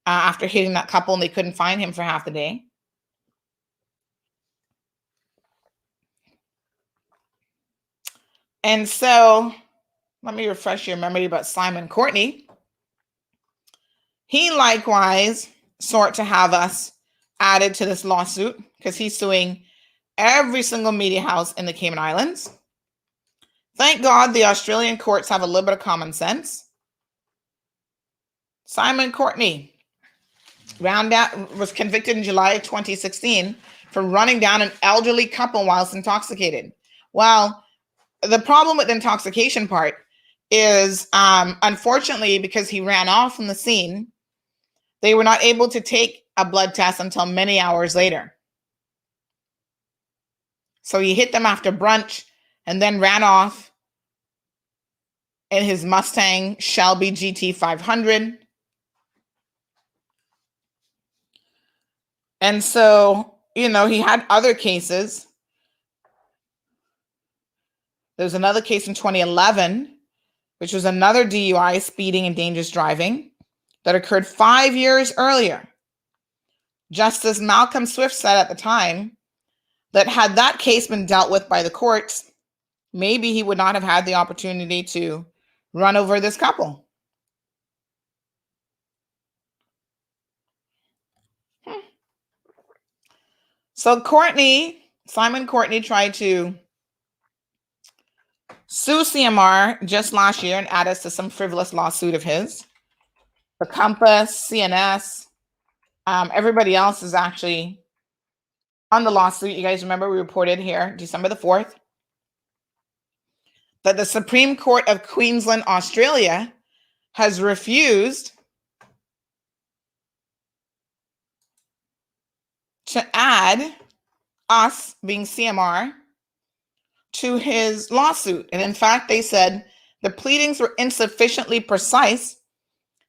after hitting that couple, and they couldn't find him for half the day. And so let me refresh your memory about Simon Courtney. He likewise sought to have us added to this lawsuit because he's suing every single media house in the Cayman Islands. Thank God the Australian courts have a little bit of common sense. Simon Courtney was convicted in July of 2016 for running down an elderly couple whilst intoxicated. Well, the problem with the intoxication part is, unfortunately, because he ran off from the scene, they were not able to take a blood test until many hours later. So he hit them after brunch and then ran off in his Mustang Shelby GT 500. And so, he had other cases. There's another case in 2011, which was another DUI, speeding and dangerous driving, that occurred 5 years earlier. Justice Malcolm Swift said at the time that had that case been dealt with by the courts, maybe he would not have had the opportunity to run over this couple. So Simon Courtney tried to sue CMR just last year and add us to some frivolous lawsuit of his. The Compass, CNS, everybody else is actually on the lawsuit. You guys remember we reported here December the 4th that the Supreme Court of Queensland, Australia, has refused to add us, being CMR, to his lawsuit. And in fact, they said the pleadings were insufficiently precise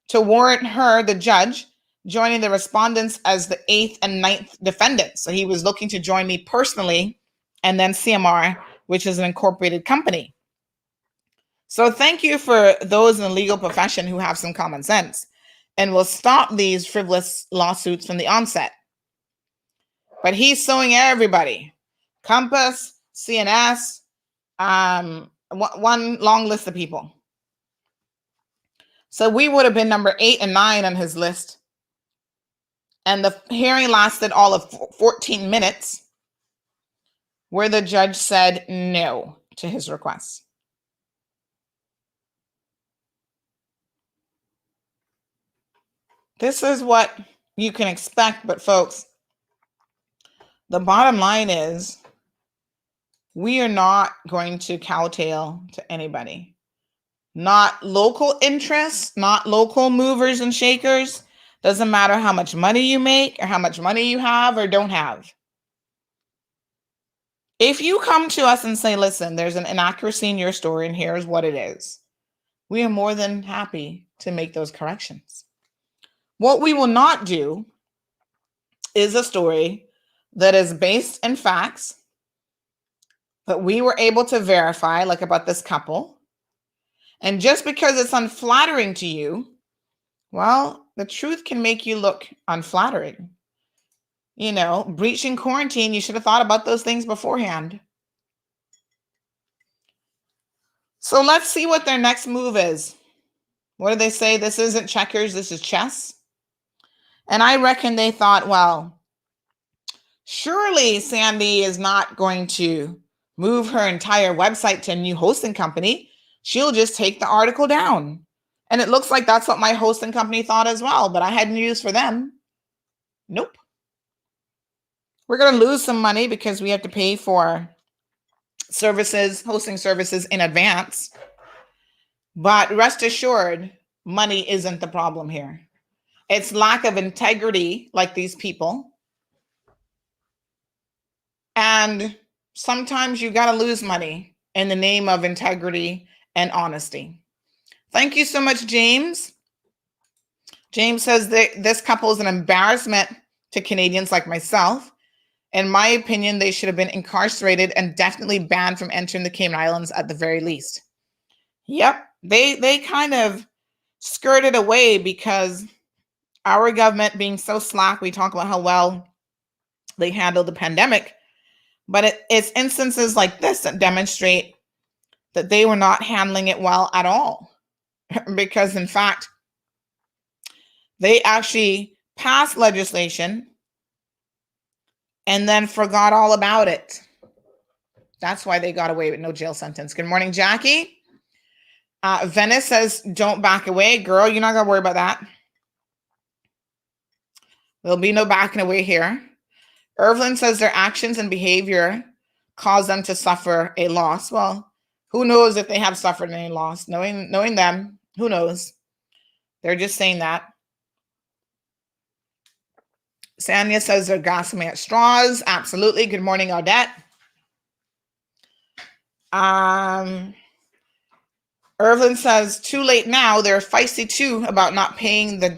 to warrant her, the judge, joining the respondents as the 8th and 9th defendants. So he was looking to join me personally and then CMR, which is an incorporated company. So thank you for those in the legal profession who have some common sense and will stop these frivolous lawsuits from the onset. But he's suing everybody. Compass, CNS, one long list of people. So we would have been number 8 and 9 on his list. And the hearing lasted all of 14 minutes, where the judge said no to his request. This is what you can expect, but folks, the bottom line is we are not going to kowtow to anybody. Not local interests, not local movers and shakers. Doesn't matter how much money you make or how much money you have or don't have. If you come to us and say, listen, there's an inaccuracy in your story and here's what it is, we are more than happy to make those corrections. What we will not do is a story that is based in facts that we were able to verify, like about this couple. And just because it's unflattering to you, well, the truth can make you look unflattering. Breaching quarantine, you should have thought about those things beforehand. So let's see what their next move is. What do they say? This isn't checkers, this is chess. And I reckon they thought, well, surely Sandy is not going to move her entire website to a new hosting company. She'll just take the article down. And it looks like that's what my hosting company thought as well, but I had news for them. Nope. We're going to lose some money because we have to pay for hosting services in advance. But rest assured, money isn't the problem here. It's lack of integrity, like these people. And sometimes you got to lose money in the name of integrity and honesty. Thank you so much, James. James says that this couple is an embarrassment to Canadians like myself. In my opinion, they should have been incarcerated and definitely banned from entering the Cayman Islands at the very least. Yep, they kind of skirted away because our government being so slack, we talk about how well they handled the pandemic, but it's instances like this that demonstrate that they were not handling it well at all. Because in fact, they actually passed legislation and then forgot all about it. That's why they got away with no jail sentence. Good morning, Jackie. Venice says, don't back away. Girl, you're not going to worry about that. There'll be no backing away here. Irvin says their actions and behavior cause them to suffer a loss. Well, who knows if they have suffered any loss? Knowing them, who knows? They're just saying that. Sanya says they're gasping at straws. Absolutely. Good morning, Odette. Irvin says, too late now. They're feisty too about not paying the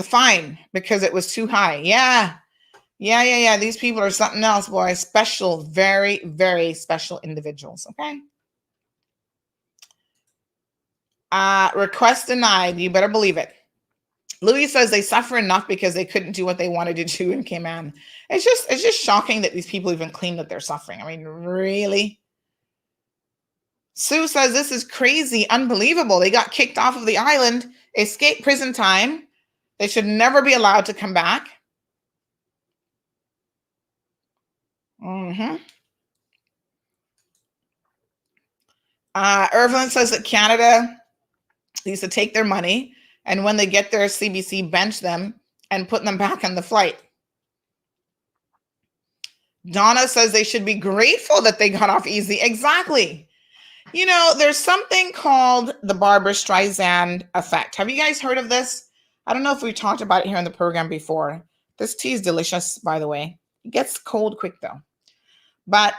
fine because it was too high. Yeah. These people are something else, boy. Special, very, very special individuals. Okay. Request denied. You better believe it. Louis says they suffer enough because they couldn't do what they wanted to do in Cayman. It's just shocking that these people even claim that they're suffering. I mean, really? Sue says this is crazy, unbelievable. They got kicked off of the island, escaped prison time. They should never be allowed to come back. Irvin says that Canada needs to take their money, and when they get there, CBC bench them and put them back on the flight. Donna says they should be grateful that they got off easy. Exactly. You know, there's something called the Barbara Streisand effect. Have you guys heard of this? I don't know if we talked about it here in the program before. This tea is delicious, by the way. It gets cold quick, though. But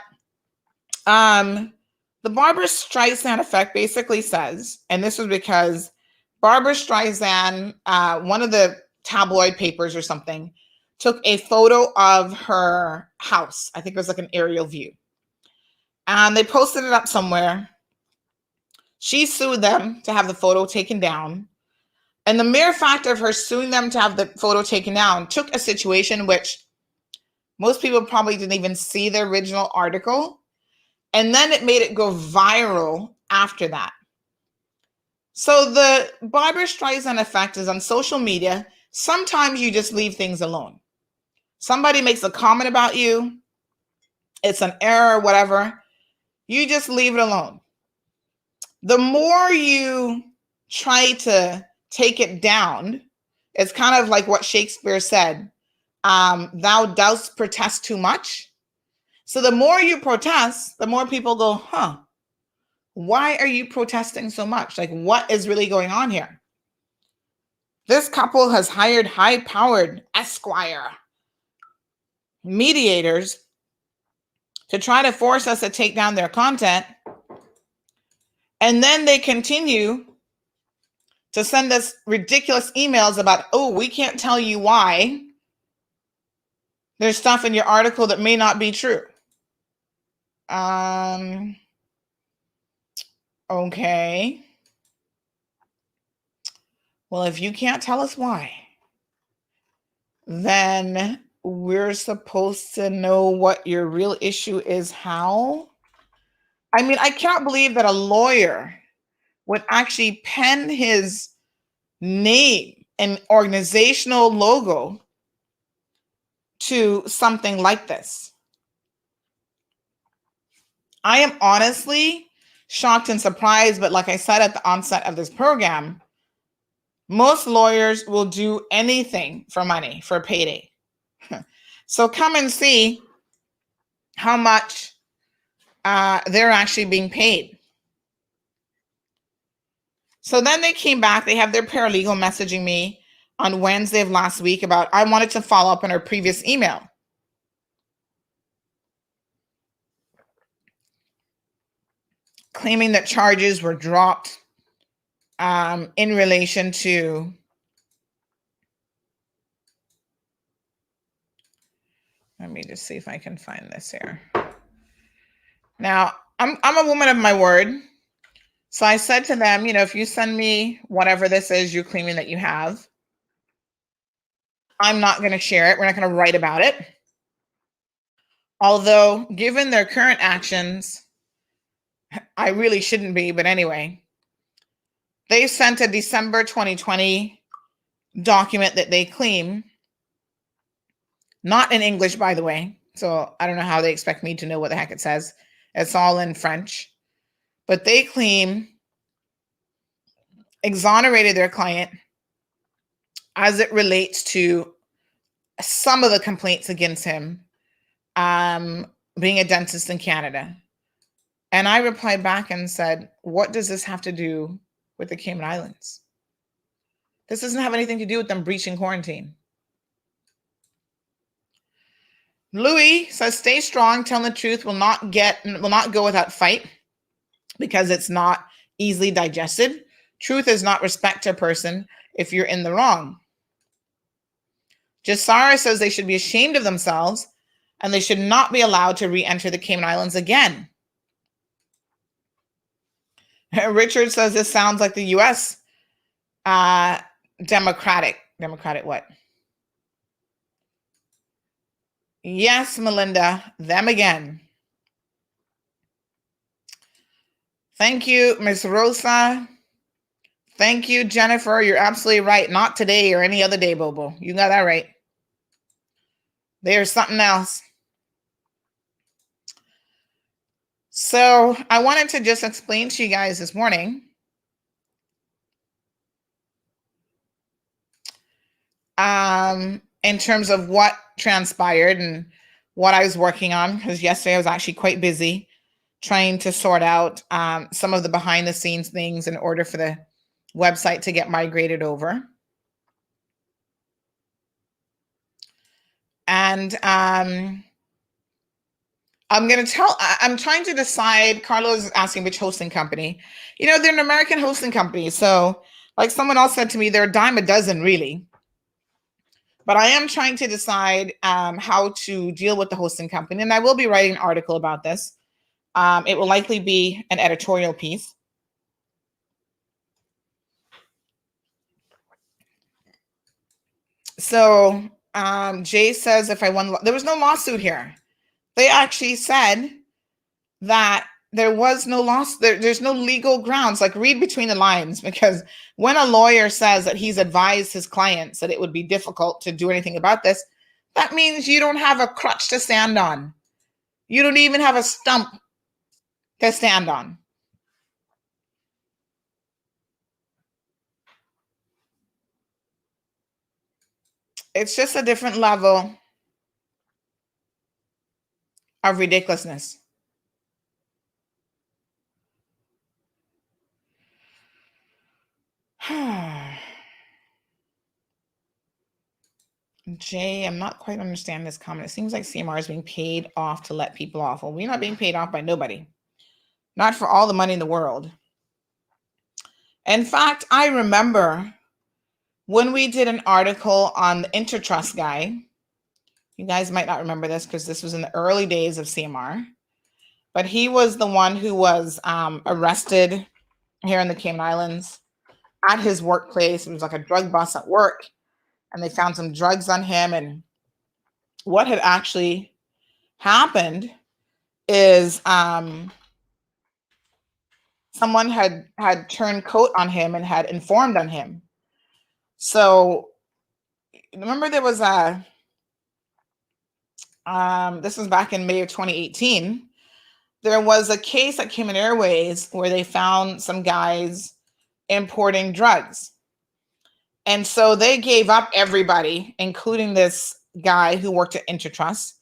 the Barbara Streisand effect basically says, and this was because Barbara Streisand, one of the tabloid papers or something, took a photo of her house. I think it was like an aerial view. And they posted it up somewhere. She sued them to have the photo taken down. And the mere fact of her suing them to have the photo taken down took a situation which most people probably didn't even see the original article. And then it made it go viral after that. So the Barbara Streisand effect is on social media. Sometimes you just leave things alone. Somebody makes a comment about you. It's an error or whatever. You just leave it alone. The more you try to take it down, it's kind of like what Shakespeare said, thou dost protest too much. So the more you protest, the more people go, why are you protesting so much? Like, what is really going on here? This couple has hired high-powered Esquire mediators to try to force us to take down their content. And then they continue to send us ridiculous emails about, we can't tell you why. There's stuff in your article that may not be true. Okay. Well, if you can't tell us why, then we're supposed to know what your real issue is. How? I mean, I can't believe that a lawyer would actually pen his name and organizational logo to something like this. I am honestly shocked and surprised, but like I said at the onset of this program, most lawyers will do anything for money, for a payday. So come and see how much they're actually being paid. So then they came back. They have their paralegal messaging me on Wednesday of last week about, I wanted to follow up on her previous email. Claiming that charges were dropped in relation to let me just see if I can find this here. Now, I'm a woman of my word. So I said to them, if you send me whatever this is you're claiming that you have, I'm not going to share it. We're not going to write about it. Although, given their current actions, I really shouldn't be. But anyway, they sent a December 2020 document that they claim, not in English, by the way. So I don't know how they expect me to know what the heck it says. It's all in French. But they claim exonerated their client as it relates to some of the complaints against him being a dentist in Canada. And I replied back and said, what does this have to do with the Cayman Islands? This doesn't have anything to do with them breaching quarantine. Louis says, stay strong. Telling the truth will not go without fight because it's not easily digested. Truth is not respect to a person if you're in the wrong. Jasara says they should be ashamed of themselves and they should not be allowed to re-enter the Cayman Islands again. Richard says this sounds like the U.S. Democratic what? Yes, Melinda, them again. Thank you, Miss Rosa. Thank you, Jennifer. You're absolutely right. Not today or any other day, Bobo. You got that right. There's something else. So I wanted to just explain to you guys this morning in terms of what transpired and what I was working on, because yesterday I was actually quite busy trying to sort out some of the behind the scenes things in order for the website to get migrated over. And I'm trying to decide, Carlos is asking which hosting company. They're an American hosting company. So like someone else said to me, they're a dime a dozen really. But I am trying to decide how to deal with the hosting company. And I will be writing an article about this. It will likely be an editorial piece. So Jay says if I won, there was no lawsuit here. They actually said that there was no loss. There's no legal grounds. Like read between the lines, because when a lawyer says that he's advised his clients that it would be difficult to do anything about this, that means you don't have a crutch to stand on. You don't even have a stump to stand on. It's just a different level of ridiculousness. Jay, I'm not quite understanding this comment. It seems like CMR is being paid off to let people off. Well, we're not being paid off by nobody. Not for all the money in the world. In fact, I remember when we did an article on the Intertrust guy. You guys might not remember this because this was in the early days of CMR. But he was the one who was arrested here in the Cayman Islands at his workplace. It was like a drug bust at work. And they found some drugs on him. And what had actually happened is someone had turned coat on him and had informed on him. So remember there was this was back in May of 2018. There was a case at Cayman Airways where they found some guys importing drugs. And so they gave up everybody, including this guy who worked at Intertrust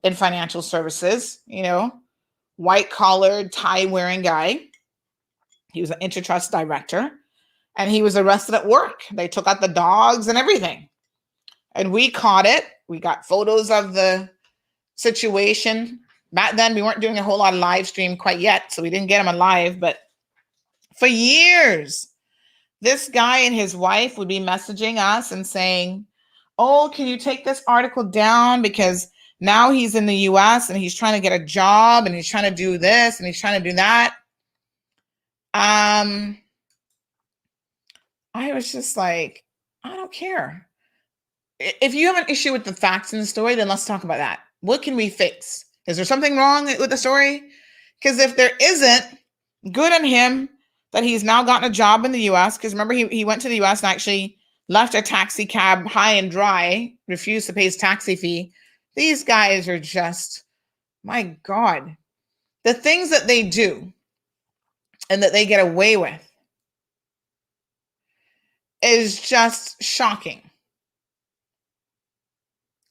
in financial services, white collared, tie wearing guy. He was an Intertrust director and he was arrested at work. They took out the dogs and everything. And we caught it. We got photos of the situation. Back then, we weren't doing a whole lot of live stream quite yet, so we didn't get him alive. But for years, This guy and his wife would be messaging us and saying, oh, can you take this article down? Because now he's in the US and he's trying to get a job and he's trying to do this and he's trying to do that. I was just like, I don't care. If you have an issue with the facts in the story, then let's talk about that. What can we fix? Is there something wrong with the story? Because if there isn't, good on him that he's now gotten a job in the US. Because remember, he went to the US and actually left a taxi cab high and dry, refused to pay his taxi fee. These guys are just, my God, the things that they do and that they get away with is just shocking.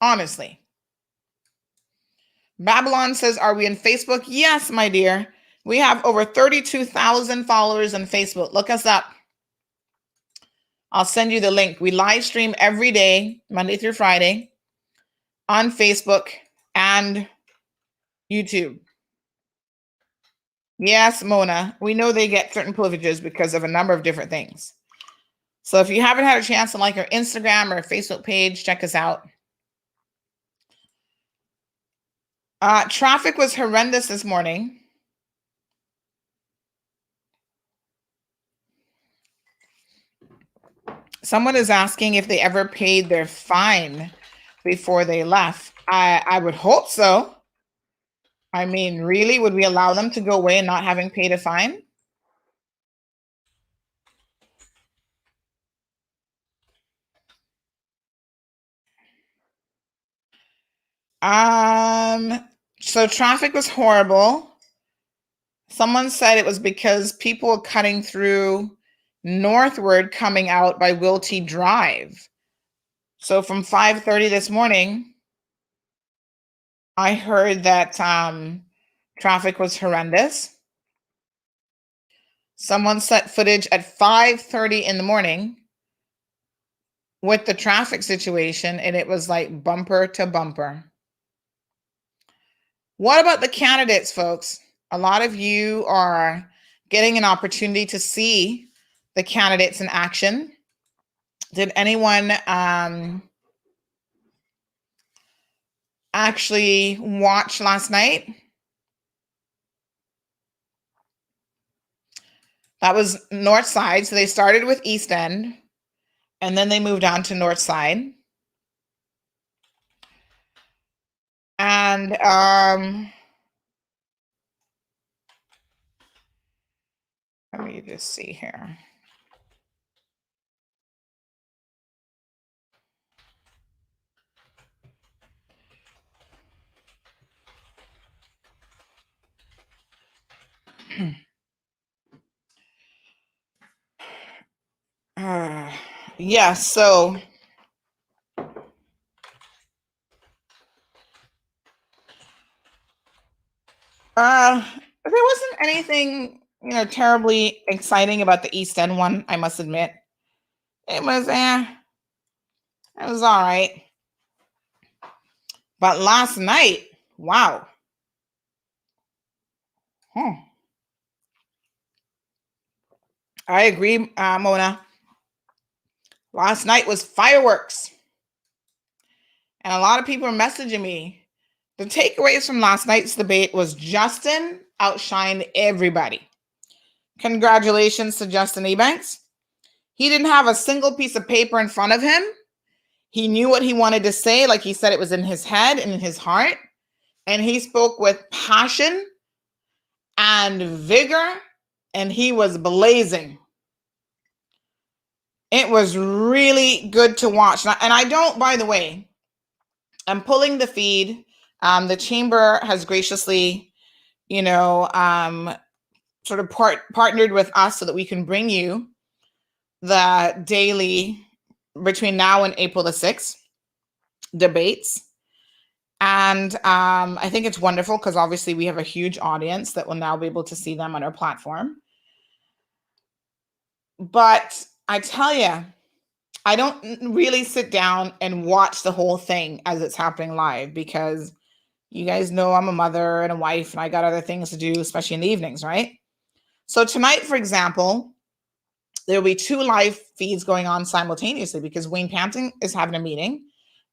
Honestly. Babylon says, are we in Facebook? Yes, my dear. We have over 32,000 followers on Facebook. Look us up. I'll send you the link. We live stream every day, Monday through Friday, on Facebook and YouTube. Yes, Mona, we know they get certain privileges because of a number of different things. So if you haven't had a chance to like our Instagram or Facebook page, check us out. Traffic was horrendous this morning. Someone is asking if they ever paid their fine before they left. I would hope so. I mean, really, would we allow them to go away and not having paid a fine? So traffic was horrible. Someone said it was because people were cutting through northward coming out by Wilty Drive. So from 5:30 this morning, I heard that traffic was horrendous. Someone set footage at 5:30 in the morning with the traffic situation, and it was like bumper to bumper. What about the candidates, folks? A lot of you are getting an opportunity to see the candidates in action. Did anyone actually watch last night? That was North Side. So they started with East End, and then they moved on to North Side. And let me just see here. Yeah, so there wasn't anything, terribly exciting about the East End one, I must admit. It was all right. But last night, wow. I agree, Mona. Last night was fireworks. And a lot of people are messaging me. The takeaways from last night's debate was Justin outshined everybody. Congratulations to Justin Ebanks. He didn't have a single piece of paper in front of him. He knew what he wanted to say, like he said it was in his head and in his heart. And he spoke with passion and vigor, and he was blazing. It was really good to watch. And I don't, by the way, I'm pulling the feed. The chamber has graciously, sort of partnered with us so that we can bring you the daily between now and April the 6th debates. And I think it's wonderful because obviously we have a huge audience that will now be able to see them on our platform. But I tell you, I don't really sit down and watch the whole thing as it's happening live because you guys know I'm a mother and a wife and I got other things to do, especially in the evenings, right? So tonight, for example, There will be 2 live feeds going on simultaneously because Wayne Panting is having a meeting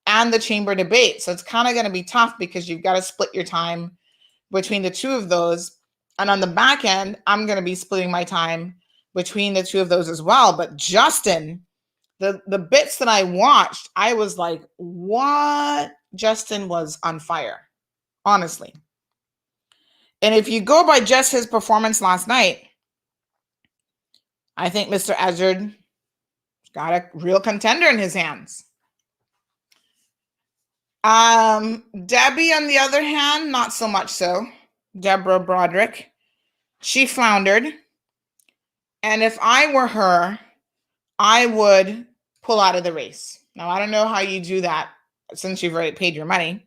and the chamber debate. So it's kind of going to be tough because you've got to split your time between the 2 of those. And on the back end, I'm going to be splitting my time between the 2 of those as well. But Justin, the bits that I watched, I was like, what? Justin was on fire, honestly. And if you go by just his performance last night, I think Mr. Ezzard got a real contender in his hands. Debbie, on the other hand, not so much so. Deborah Broderick, she floundered. And if I were her, I would pull out of the race. Now, I don't know how you do that since you've already paid your money.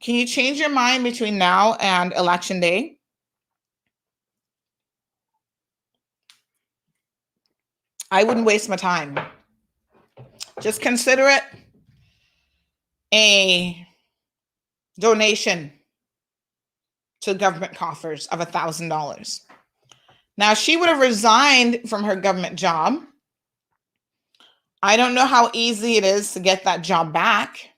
Can you change your mind between now and election day? I wouldn't waste my time. Just consider it a donation to government coffers of $1,000. Now, she would have resigned from her government job. I don't know how easy it is to get that job back,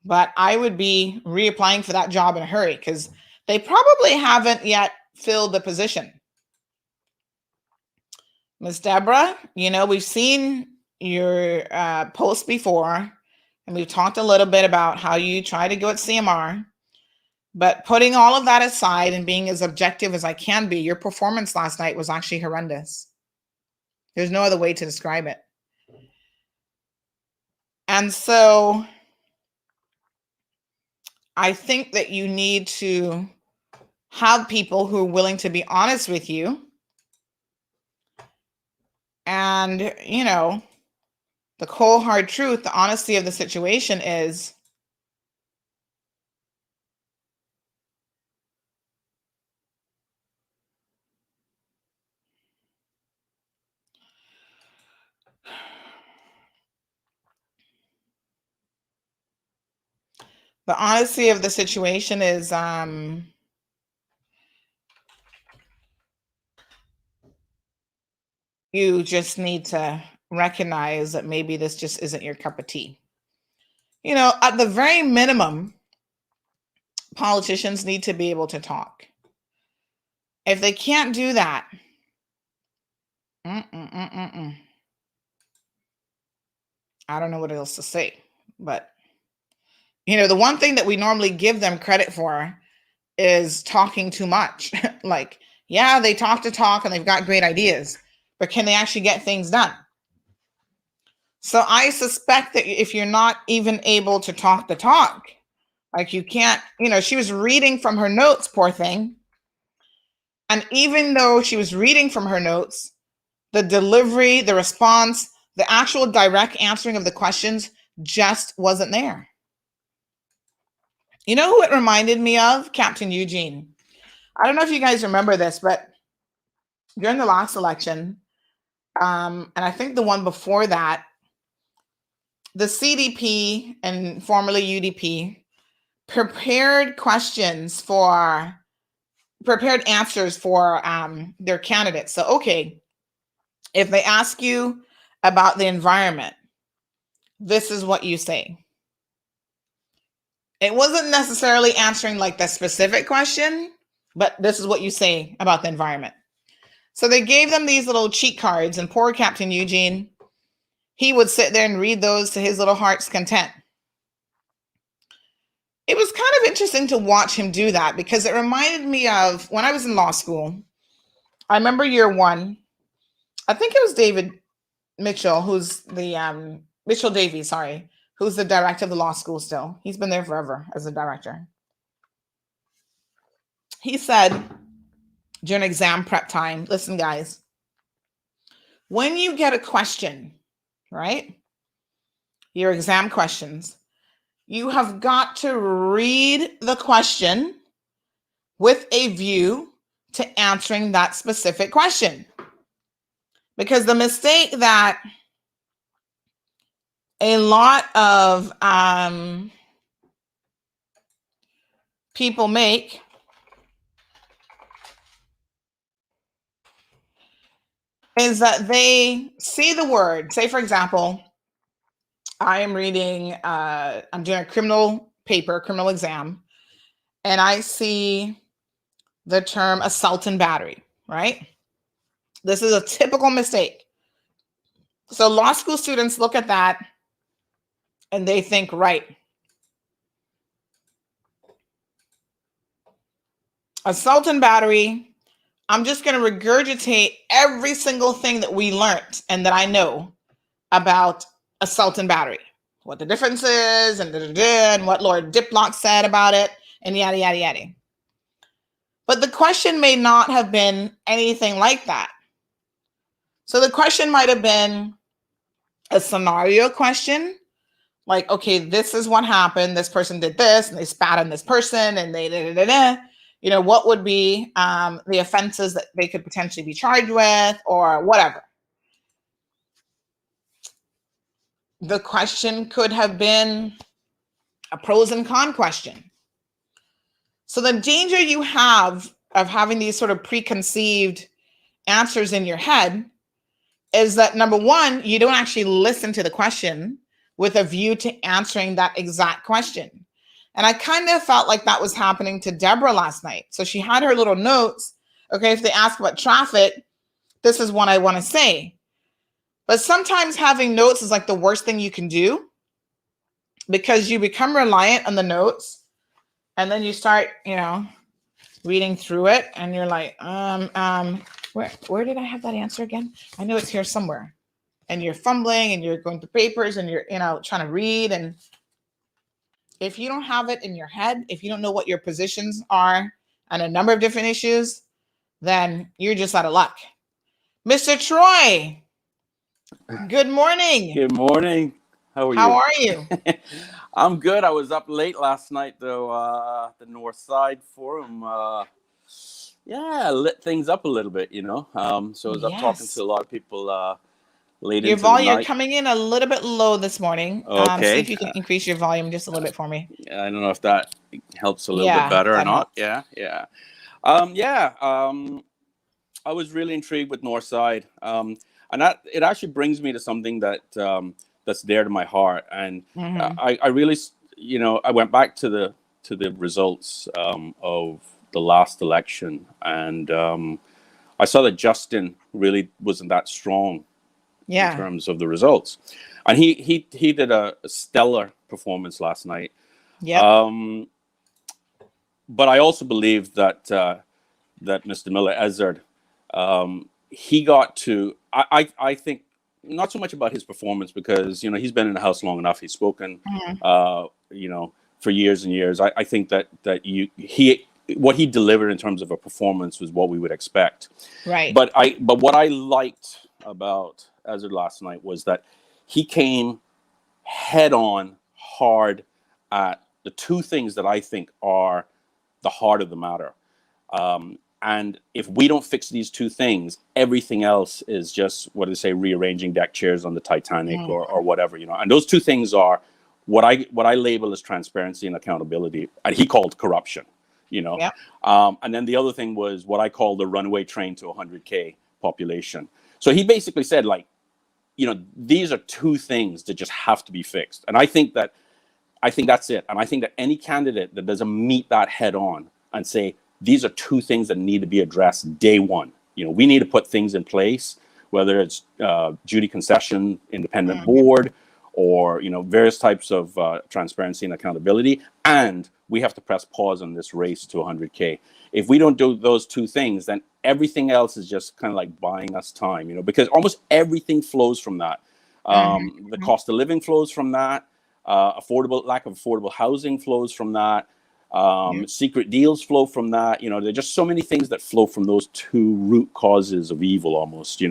but I would be reapplying for that job in a hurry because they probably haven't yet filled the position. Ms. Deborah, we've seen your post before, and we've talked a little bit about how you try to go at CMR. But putting all of that aside and being as objective as I can be, your performance last night was actually horrendous. There's no other way to describe it. And so I think that you need to have people who are willing to be honest with you. And, the cold, hard truth, the honesty of the situation is you just need to recognize that maybe this just isn't your cup of tea. At the very minimum, politicians need to be able to talk. If they can't do that, I don't know what else to say. But, the one thing that we normally give them credit for is talking too much. Like, yeah, they talk and they've got great ideas, but can they actually get things done? So I suspect that if you're not even able to talk the talk, like you can't, she was reading from her notes, poor thing. And even though she was reading from her notes, the delivery, the response, the actual direct answering of the questions just wasn't there. You know who it reminded me of? Captain Eugene. I don't know if you guys remember this, but during the last election, and I think the one before that, the CDP and formerly UDP prepared answers for their candidates. So, okay, if they ask you about the environment, this is what you say. It wasn't necessarily answering like the specific question, but this is what you say about the environment. So they gave them these little cheat cards, and poor Captain Eugene, he would sit there and read those to his little heart's content. It was kind of interesting to watch him do that because it reminded me of when I was in law school. I remember year one, I think it was David Mitchell, who's the Mitchell Davies, sorry, who's the director of the law school still. He's been there forever as a director. He said during exam prep time, listen, guys, when you get a question, right, your exam questions, you have got to read the question with a view to answering that specific question. Because the mistake that a lot of people make is that they see the word. Say, for example, I am reading, I'm doing a criminal exam, and I see the term assault and battery, right? This is a typical mistake. So law school students look at that and they think, right, assault and battery, I'm just going to regurgitate every single thing that we learned and that I know about assault and battery, what the difference is, and what Lord Diplock said about it, and yada, yada, yada. But the question may not have been anything like that. So the question might have been a scenario question, like, okay, this is what happened. This person did this, and they spat on this person, and they what would be the offenses that they could potentially be charged with, or whatever. The question could have been a pros and con question. So the danger you have of having these sort of preconceived answers in your head is that, number one, you don't actually listen to the question with a view to answering that exact question. And I kind of felt like that was happening to Deborah last night. So she had her little notes. Okay, if they ask about traffic, this is what I want to say. But sometimes having notes is like the worst thing you can do, because you become reliant on the notes, and then you start, reading through it, and you're like, where did I have that answer again? I know it's here somewhere. And you're fumbling, and you're going through papers, and you're, trying to read. And if you don't have it in your head, if you don't know what your positions are on a number of different issues, then you're just out of luck. Mr. Troy, good morning. Good morning. How are you? How are you? I'm good. I was up late last night, though. The North Side Forum, lit things up a little bit, So I was up talking to a lot of people late Your into the night. volume, you're coming in a little bit low this morning. Okay. See if you can increase your volume just a little bit for me. I don't know if that helps a little bit better or not. Helps. Yeah. I was really intrigued with North Side. And that it actually brings me to something that that's dear to my heart. And I really, I went back to the results of the last election, and I saw that Justin really wasn't that strong in terms of the results. And he did a stellar performance last night. Yeah. But I also believe that that Mr. Miller Ezzard, he got to, I think, not so much about his performance, because he's been in the House long enough. He's spoken for years and years. I think that what he delivered in terms of a performance was what we would expect. Right. But what I liked about Ezzard last night was that he came head on hard at the two things that I think are the heart of the matter. And if we don't fix these two things, everything else is just, what do they say, rearranging deck chairs on the Titanic or whatever, And those two things are what I label as transparency and accountability, and he called corruption, Yep. And then the other thing was what I call the runaway train to 100K population. So he basically said, these are two things that just have to be fixed. And I think that's it. And I think that any candidate that doesn't meet that head on and say, these are two things that need to be addressed day one. We need to put things in place, whether it's duty concession, independent board, or, various types of transparency and accountability. And we have to press pause on this race to 100K. If we don't do those two things, then everything else is just kind of like buying us time, because almost everything flows from that. The cost of living flows from that. Lack of affordable housing flows from that. Secret deals flow from that. There are just so many things that flow from those two root causes of evil almost,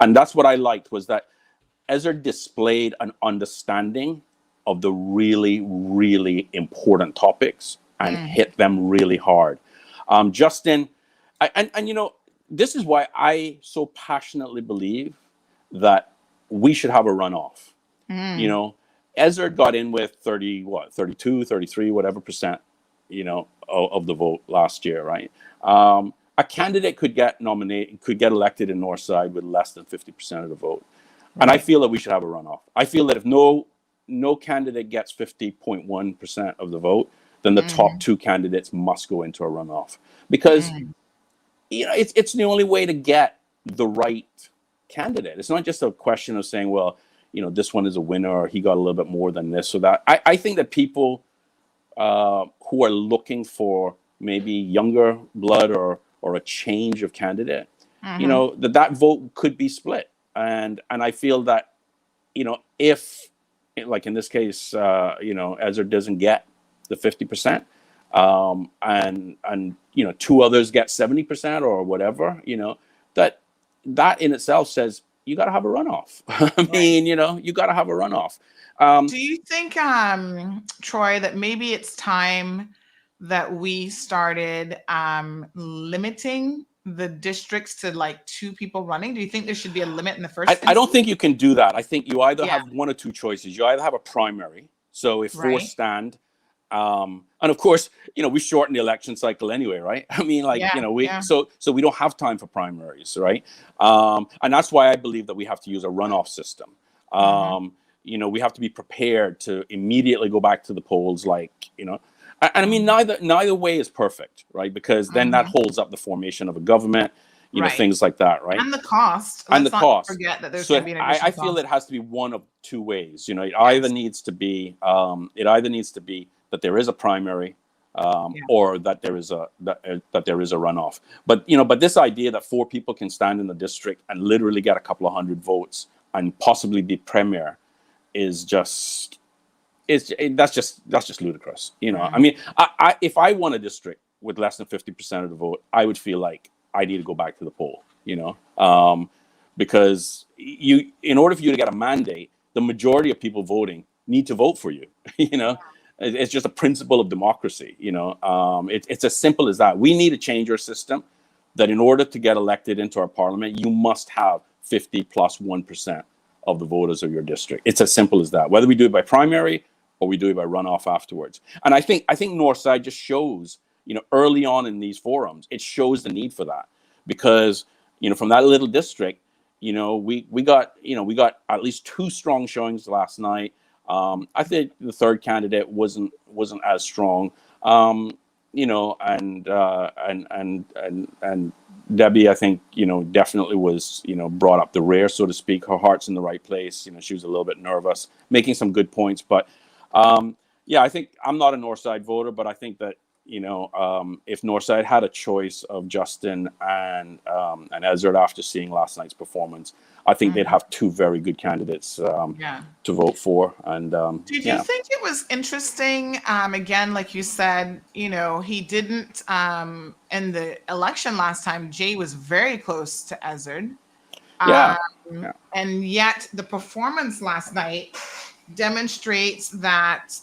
And that's what I liked, was that Ezzard displayed an understanding of the really, really important topics and hit them really hard. Justin, this is why I so passionately believe that we should have a runoff. Ezzard got in with 32, 33, whatever percent, of the vote last year, right? a candidate could get nominated, could get elected in Northside with less than 50% of the vote. Right. And I feel that we should have a runoff. I feel that if no candidate gets 50.1% of the vote, then the top two candidates must go into a runoff, because it's the only way to get the right candidate. It's not just a question of saying, well, this one is a winner, or he got a little bit more than this or that. I think that people who are looking for maybe younger blood or a change of candidate, that vote could be split. And I feel that, if, like in this case, Ezra doesn't get the 50%, and two others get 70% or whatever, that in itself says you got to have a runoff. I mean, you got to have a runoff. Do you think, Troy, that maybe it's time that we started limiting the districts to like two people running? Do you think there should be a limit in the first instance? I don't think you can do that. I think you either have one or two choices. You either have a primary, so if four stand, and of course, we shorten the election cycle anyway, right? I mean, so we don't have time for primaries, right? And that's why I believe that we have to use a runoff system. We have to be prepared to immediately go back to the polls, and I mean, neither way is perfect, right? Because then that holds up the formation of a government, things like that, right? And the cost. Let's not forget that there's going to be an additional I feel it has to be one of two ways. It either needs to be that there is a primary, or that there is a runoff. But this idea that four people can stand in the district and literally get a couple of hundred votes and possibly be premier is just that's just ludicrous. I mean, I if I won a district with less than 50% of the vote, I would feel like I need to go back to the poll. Because in order for you to get a mandate, the majority of people voting need to vote for you. It's just a principle of democracy. It's as simple as that. We need to change our system, that in order to get elected into our parliament, you must have 50+1% of the voters of your district. It's as simple as that. Whether we do it by primary or we do it by runoff afterwards. And I think Northside just shows, early on in these forums, it shows the need for that, because from that little district, we got at least two strong showings last night. I think the third candidate wasn't as strong, and Debbie, I think, definitely was, brought up the rear, so to speak. Her heart's in the right place. She was a little bit nervous, making some good points. But I think I'm not a Northside voter, but I think that, if Northside had a choice of Justin and Ezra after seeing last night's performance, I think they'd have two very good candidates to vote for. And did you think it was interesting? Again, like you said, he didn't in the election last time. Jay was very close to Ezra. And yet the performance last night demonstrates that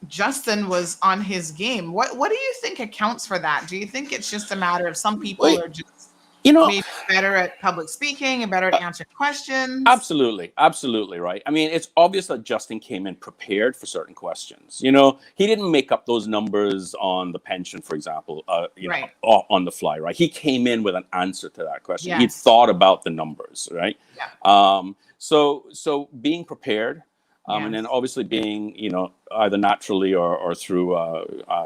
Justin was on his game. What do you think accounts for that? Do you think it's just a matter of some people are just maybe better at public speaking and better at answering questions? Absolutely right. I mean, it's obvious that Justin came in prepared for certain questions. He didn't make up those numbers on the pension, for example, on the fly, right? He came in with an answer to that question. Yes. He thought about the numbers, right? Yeah. So being prepared. And then obviously being, either naturally or through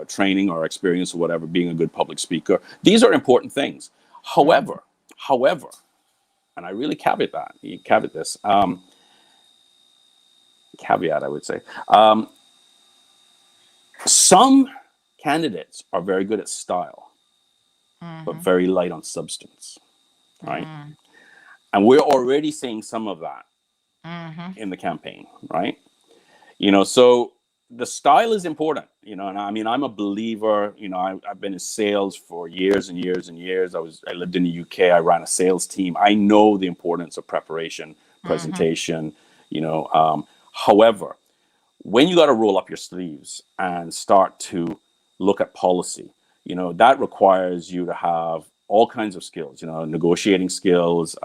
training or experience or whatever, being a good public speaker. These are important things. However, and I really caveat this, I would say, some candidates are very good at style, but very light on substance, right? And we're already seeing some of that in the campaign, right? So the style is important, and I mean, I'm a believer, I've been in sales for years and years and years. I lived in the UK. I ran a sales team. I know the importance of preparation, presentation, however, when you got to roll up your sleeves and start to look at policy, that requires you to have all kinds of skills, negotiating skills,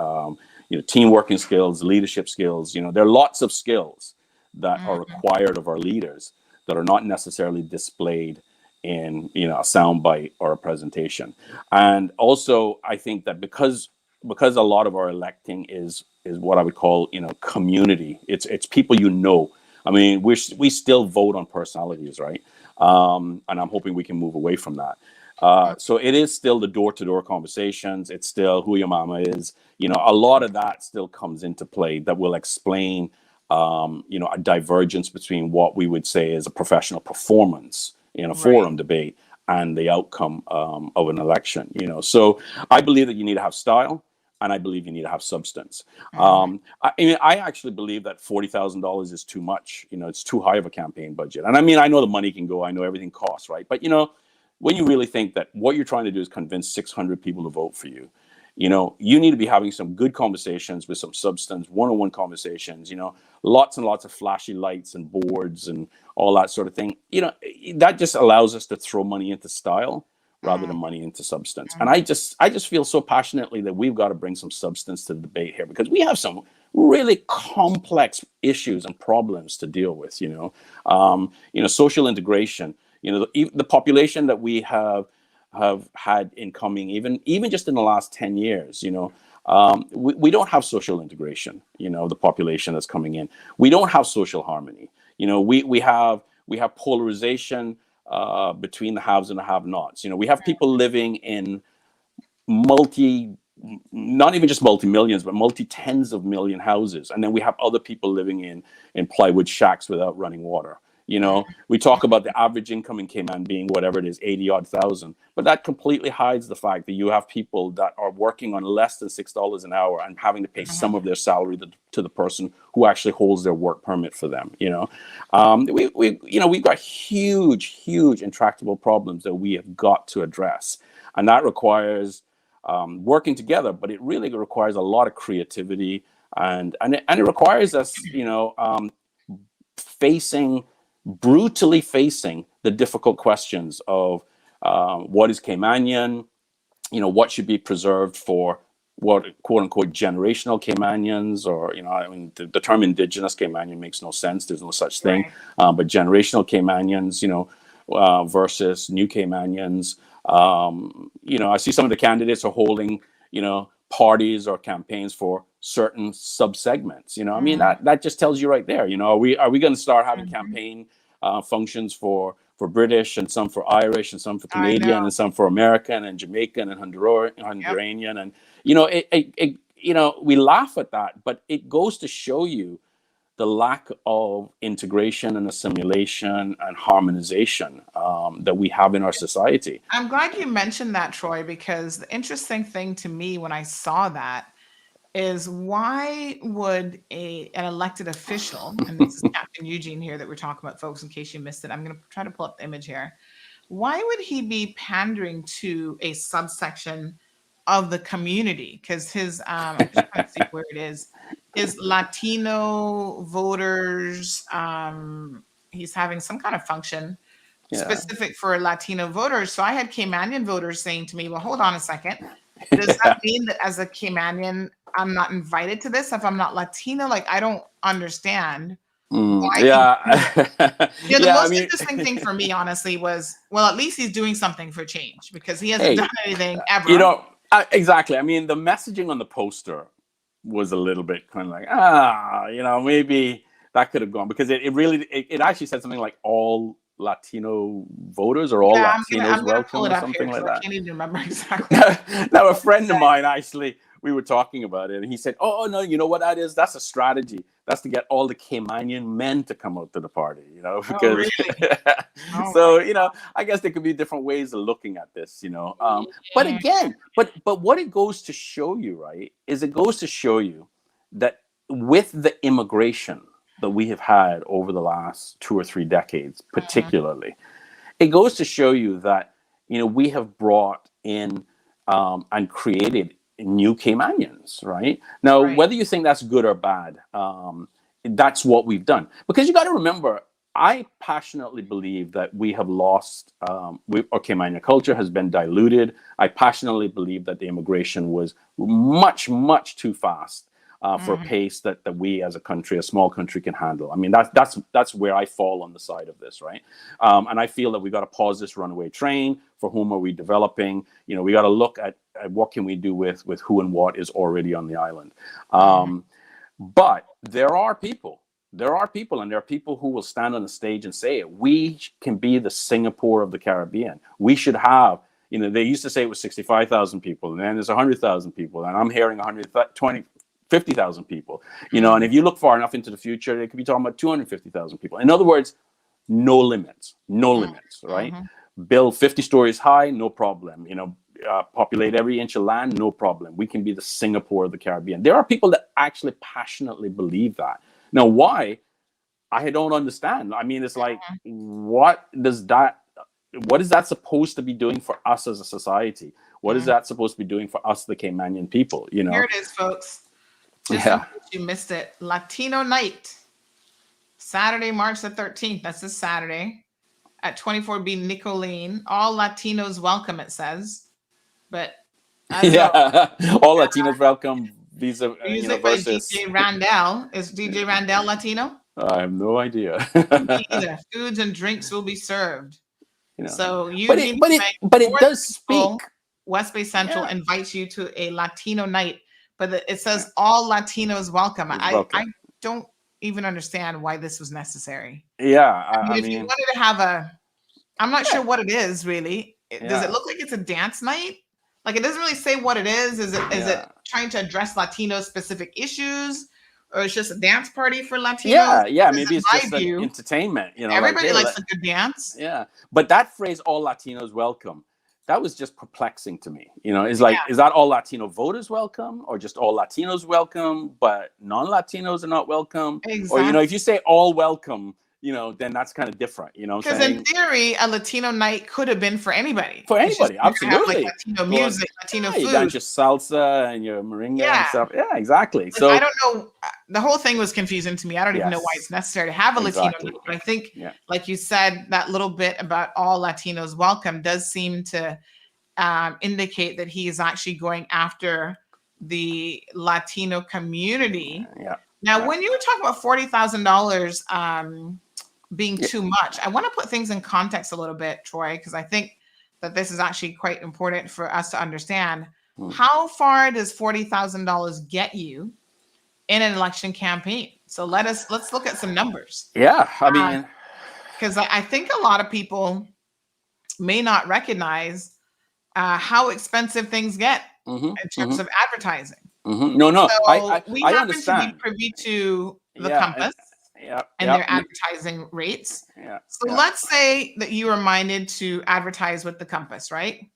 team working skills, leadership skills. There are lots of skills that are required of our leaders that are not necessarily displayed in a soundbite or a presentation. And also, I think that because a lot of our electing is what I would call community. It's people. I mean, we still vote on personalities, right? And I'm hoping we can move away from that. So it is still the door-to-door conversations. It's still who your mama is. A lot of that still comes into play that will explain, a divergence between what we would say is a professional performance in a forum debate and the outcome of an election. So I believe that you need to have style, and I believe you need to have substance. I actually believe that $40,000 is too much. It's too high of a campaign budget. And I know the money can go. I know everything costs, right? But when you really think that what you're trying to do is convince 600 people to vote for you, you need to be having some good conversations with some substance, one-on-one conversations, lots and lots of flashy lights and boards and all that sort of thing. That just allows us to throw money into style rather than money into substance. And I just feel so passionately that we've got to bring some substance to the debate here, because we have some really complex issues and problems to deal with. Social integration. The population that we have had incoming, even just in the last 10 years. We don't have social integration. The population that's coming in. We don't have social harmony. We have polarization between the haves and the have-nots. We have people living in not even just multi-millions, but multi-tens of million houses. And then we have other people living in plywood shacks without running water. We talk about the average income in Cayman being whatever it is, 80-odd thousand, but that completely hides the fact that you have people that are working on less than $6 an hour and having to pay some of their salary to the person who actually holds their work permit for them. We've got huge intractable problems that we have got to address, and that requires working together. But it really requires a lot of creativity, and it requires us, brutally facing the difficult questions of what is Caymanian, what should be preserved for what quote unquote generational Caymanians, or the term indigenous Caymanian makes no sense. There's no such thing. But generational Caymanians, versus new Caymanians. I see some of the candidates are holding, parties or campaigns for certain subsegments. That just tells you right there. Are we going to start having campaign functions for British, and some for Irish, and some for Canadian, and some for American and Jamaican and Honduranian, and we laugh at that, but it goes to show you the lack of integration and assimilation and harmonization that we have in our society. I'm glad you mentioned that, Troy, because the interesting thing to me when I saw that is, why would an elected official, and this is Captain Eugene here that we're talking about, folks, in case you missed it. I'm going to try to pull up the image here. Why would he be pandering to a subsection of the community? Because his, I'm just trying to see where it is Latino voters. He's having some kind of function specific for Latino voters. So I had Caymanian voters saying to me, well, hold on a second. Does that mean that as a Caymanian, I'm not invited to this if I'm not Latino? Like, I don't understand. The most interesting thing for me, honestly, was, well, at least he's doing something for change, because he hasn't done anything ever. Exactly. I mean, the messaging on the poster was a little bit kind of like, maybe that could have gone, because it actually said something like all Latino voters, or all Latinos welcome, or something like that. I can't even remember exactly. Now, a friend of mine, actually, we were talking about it, and he said, oh no, you know what that is? That's a strategy. That's to get all the Caymanian men to come out to the party, because I guess there could be different ways of looking at this, but again, but what it goes to show you, right, is it goes to show you that with the immigration that we have had over the last 2 or 3 decades, particularly, it goes to show you that, we have brought in and created new Caymanians, right? Now, whether you think that's good or bad, that's what we've done. Because you got to remember, I passionately believe that we have lost, our Caymanian culture has been diluted. I passionately believe that the immigration was much, much too fast. for a pace that we as a country, a small country, can handle. I mean, that's where I fall on the side of this, right? And I feel that we got to pause this runaway train. For whom are we developing? You know, we got to look at what can we do with who and what is already on the island. But there are people, and there are people who will stand on the stage and say it. We can be the Singapore of the Caribbean. We should have, you know, they used to say it was 65,000 people, and then there's 100,000 people, and I'm hearing 120, 50,000 people, you know, and if you look far enough into the future, it could be talking about 250,000 people. In other words, no limits, right? Build 50 stories high, no problem. You know, populate every inch of land, no problem. We can be the Singapore of the Caribbean. There are people that actually passionately believe that. Now, why? I don't understand. I mean, it's like, what is that supposed to be doing for us as a society? What is that supposed to be doing for us, the Caymanian people? You know, here it is, folks. Just in case you missed it. Latino Night, Saturday, March the 13th. That's this Saturday at 24B Nico Lane. All Latinos welcome, it says. But I don't know. All Latinos welcome. Visa music by DJ Randall. Is DJ Randall Latino? I have no idea. Me either. Foods and drinks will be served. You know. So but it does speak. West Bay Central invites you to a Latino night. But it says all Latinos welcome. I don't even understand why this was necessary. Yeah. I mean, if you wanted to have I'm not sure what it is really. Does it look like it's a dance night? Like, it doesn't really say what it is. Is it trying to address Latino specific issues? Or it's just a dance party for Latinos? Yeah. Maybe it's just like entertainment. You know, everybody likes a good dance. Yeah. But that phrase, all Latinos welcome, that was just perplexing to me. You know, it's like, is that all Latino voters welcome, or just all Latinos welcome, but non-Latinos are not welcome? Exactly. Or, you know, if you say all welcome, you know, then that's kind of different, you know. Because in theory, a Latino night could have been for anybody. For anybody, absolutely. Have, like, Latino music, Latino food. You dance your salsa and your merengue and stuff. Yeah, exactly. Like, so I don't know. The whole thing was confusing to me. I don't even know why it's necessary to have a Latino night. But I think, like you said, that little bit about all Latinos welcome does seem to indicate that he is actually going after the Latino community. Now, when you were talking about $40,000 being too much, I want to put things in context a little bit, Troy, because I think that this is actually quite important for us to understand. How far does $40,000 get you in an election campaign? So let's look at some numbers. Yeah, I mean, because I think a lot of people may not recognize how expensive things get in terms of advertising. No, so we happen understand. To be privy to the Compass and their advertising rates. So let's say that you were minded to advertise with the Compass, right?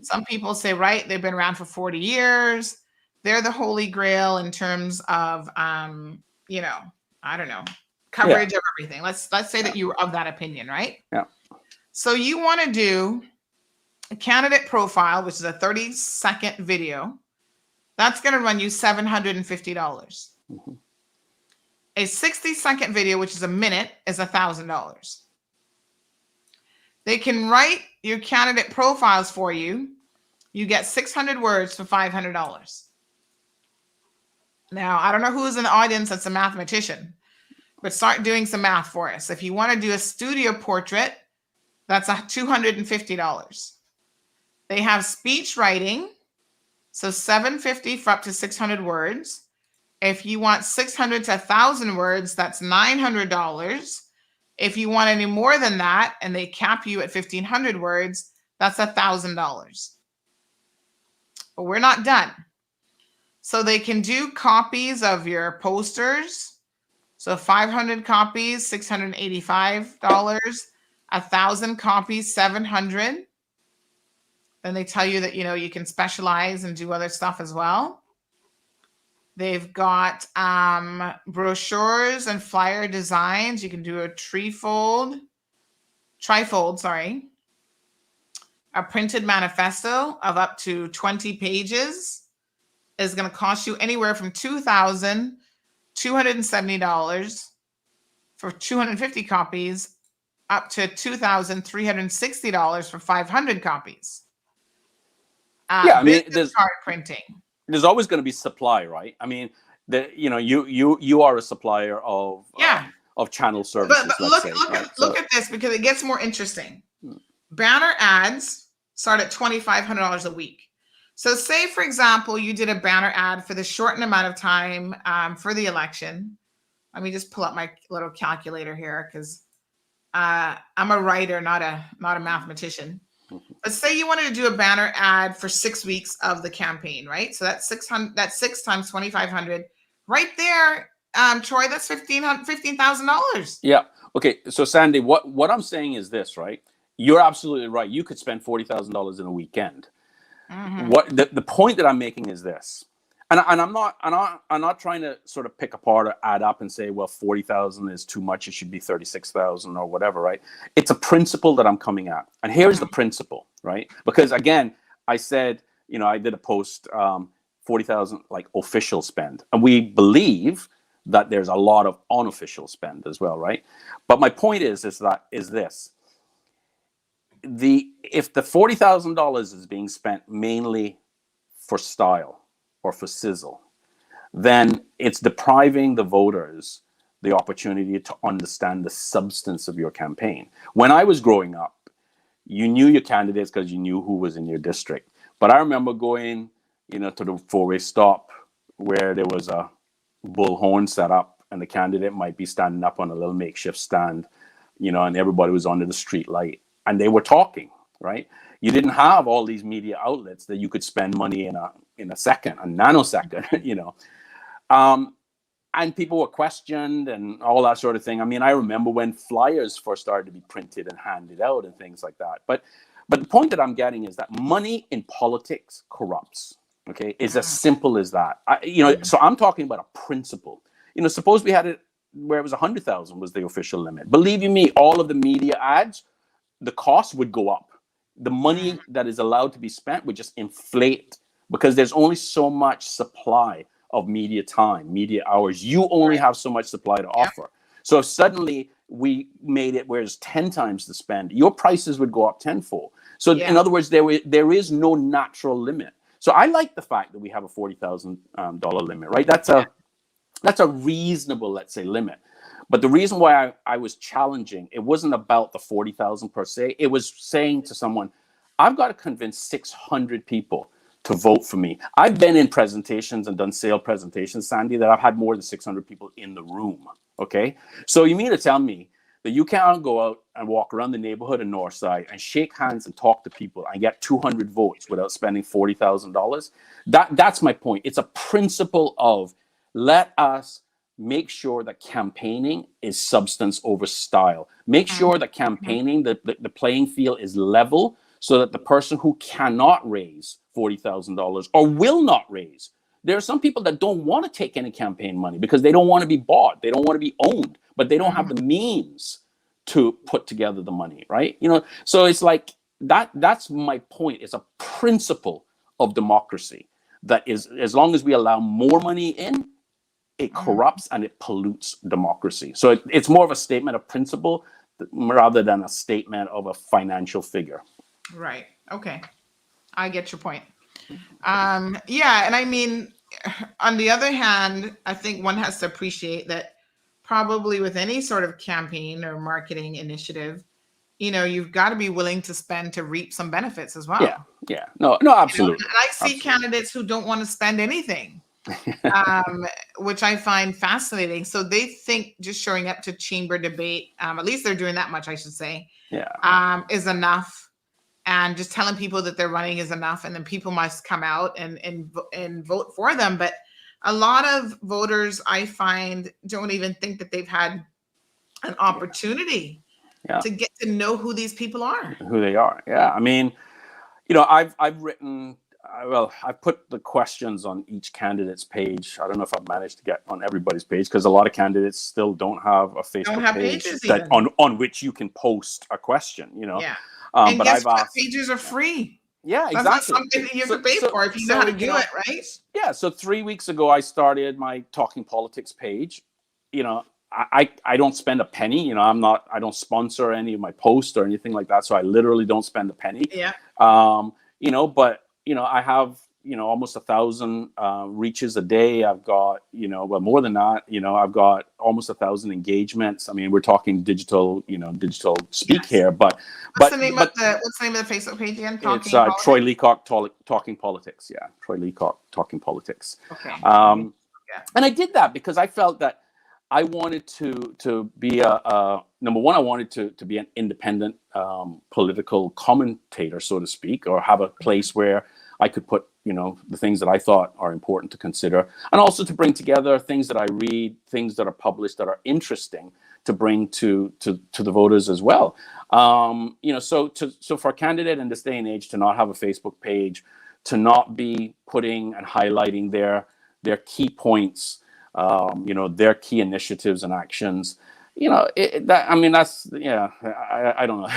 Some people say, right, they've been around for 40 years. They're the holy grail in terms of, you know, I don't know, coverage of everything. Let's say that you were of that opinion, right? So you want to do a candidate profile, which is a 30-second video. That's going to run you $750. A 60-second video, which is a minute, is $1,000. They can write your candidate profiles for you. You get 600 words for $500. Now, I don't know who's in the audience that's a mathematician, but start doing some math for us. If you want to do a studio portrait, that's $250. They have speech writing, so $750 for up to 600 words. If you want 600 to 1,000 words, that's $900. If you want any more than that, and they cap you at 1,500 words, that's $1,000. But we're not done. So they can do copies of your posters. So 500 copies, $685. 1,000 copies, $700. Then they tell you that, you know, you can specialize and do other stuff as well. They've got brochures and flyer designs. You can do a trifold, sorry. A printed manifesto of up to 20 pages is going to cost you anywhere from $2,270 for 250 copies up to $2,360 for 500 copies. I mean, there's card printing. There's always going to be supply, right? I mean, you are a supplier of channel services. But Let's say, right? look at this, because it gets more interesting. Banner ads start at $2,500 a week. So say, for example, you did a banner ad for the shortened amount of time for the election. Let me just pull up my little calculator here, because I'm a writer, not a mathematician. But say you wanted to do a banner ad for 6 weeks of the campaign, right? So that's 600. That's 6 times 2,500, right there. Troy, that's $15,000. Yeah. Okay. So Sandy, what I'm saying is this, right? You're absolutely right. You could spend $40,000 in a weekend. Mm-hmm. What the point that I'm making is this, and I'm not trying to sort of pick apart or add up and say, well, 40,000 is too much. It should be 36,000 or whatever, right? It's a principle that I'm coming at, and here's the principle, right? Because again, I said, I did a post, 40,000 like official spend, and we believe that there's a lot of unofficial spend as well, right? But my point is this: if the $40,000 is being spent mainly for style or for sizzle, then it's depriving the voters the opportunity to understand the substance of your campaign. When I was growing up, you knew your candidates because you knew who was in your district. But I remember going, to the four-way stop where there was a bullhorn set up, and the candidate might be standing up on a little makeshift stand, and everybody was under the street light, and they were talking, right? You didn't have all these media outlets that you could spend money in a second, a nanosecond, and people were questioned and all that sort of thing. I mean, I remember when flyers first started to be printed and handed out and things like that. But the point that I'm getting is that money in politics corrupts. Okay, it's as simple as that. So I'm talking about a principle. Suppose we had it where it was 100,000 was the official limit. Believe you me, all of the media ads, the cost would go up. The money that is allowed to be spent would just inflate, because there's only so much supply of media time, media hours. You only have so much supply to offer. So if suddenly we made it where it's 10 times the spend, your prices would go up tenfold. So in other words, there is no natural limit. So I like the fact that we have a $40,000 limit, right? That's a reasonable, let's say, limit. But the reason why I was challenging, it wasn't about the 40,000 per se. It was saying to someone, I've got to convince 600 people to vote for me. I've been in presentations and done sale presentations, Sandy, that I've had more than 600 people in the room. Okay. So you mean to tell me that you can't go out and walk around the neighborhood in Northside and shake hands and talk to people and get 200 votes without spending $40,000? That's my point. It's a principle of let us make sure that campaigning is substance over style. Make sure that campaigning, the playing field is level, so that the person who cannot raise $40,000 or will not raise. There are some people that don't want to take any campaign money because they don't want to be bought. They don't want to be owned, but they don't have the means to put together the money, right? So it's like that's my point. It's a principle of democracy that is, as long as we allow more money in, it corrupts and it pollutes democracy. So it's more of a statement of principle rather than a statement of a financial figure. Right. Okay. I get your point. Yeah. And I mean, on the other hand, I think one has to appreciate that probably with any sort of campaign or marketing initiative, you've got to be willing to spend to reap some benefits as well. Yeah. No, absolutely. And I see candidates who don't want to spend anything. Which I find fascinating. So they think just showing up to chamber debate, at least they're doing that much, I should say, is enough. And just telling people that they're running is enough. And then people must come out and vote for them. But a lot of voters, I find, don't even think that they've had an opportunity to get to know who these people are. Who they are. Yeah. I mean, I've written... I've put the questions on each candidate's page. I don't know if I've managed to get on everybody's page, because a lot of candidates still don't have a Facebook page on which you can post a question, Yeah. But guess I've what? asked, Pages are free. Yeah, exactly. That's not something that you have to pay for if you know how to do it, right? Yeah. So 3 weeks ago, I started my Talking Politics page. I don't spend a penny. I don't sponsor any of my posts or anything like that. So I literally don't spend a penny. Yeah. But I have, almost 1,000 reaches a day. I've got, well, more than that, I've got almost 1,000 engagements. I mean, we're talking digital speak here, but what's the name of the Facebook page again? It's Troy Leacock Talking Politics. Yeah, Troy Leacock Talking Politics. Okay. And I did that because I felt that I wanted to be number one. I wanted to be an independent political commentator, so to speak, or have a place where I could put the things that I thought are important to consider, and also to bring together things that I read, things that are published that are interesting to bring to the voters as well. So for a candidate in this day and age to not have a Facebook page, to not be putting and highlighting their key points, their key initiatives and actions, that's I don't know.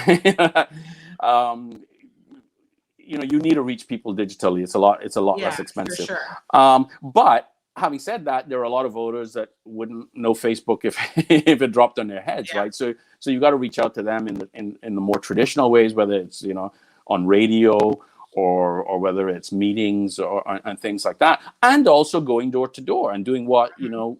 You need to reach people digitally. It's a lot less expensive. For sure. But having said that, there are a lot of voters that wouldn't know Facebook if it dropped on their heads, right? So you got to reach out to them in the more traditional ways, whether it's on radio or whether it's meetings and things like that, and also going door to door and doing what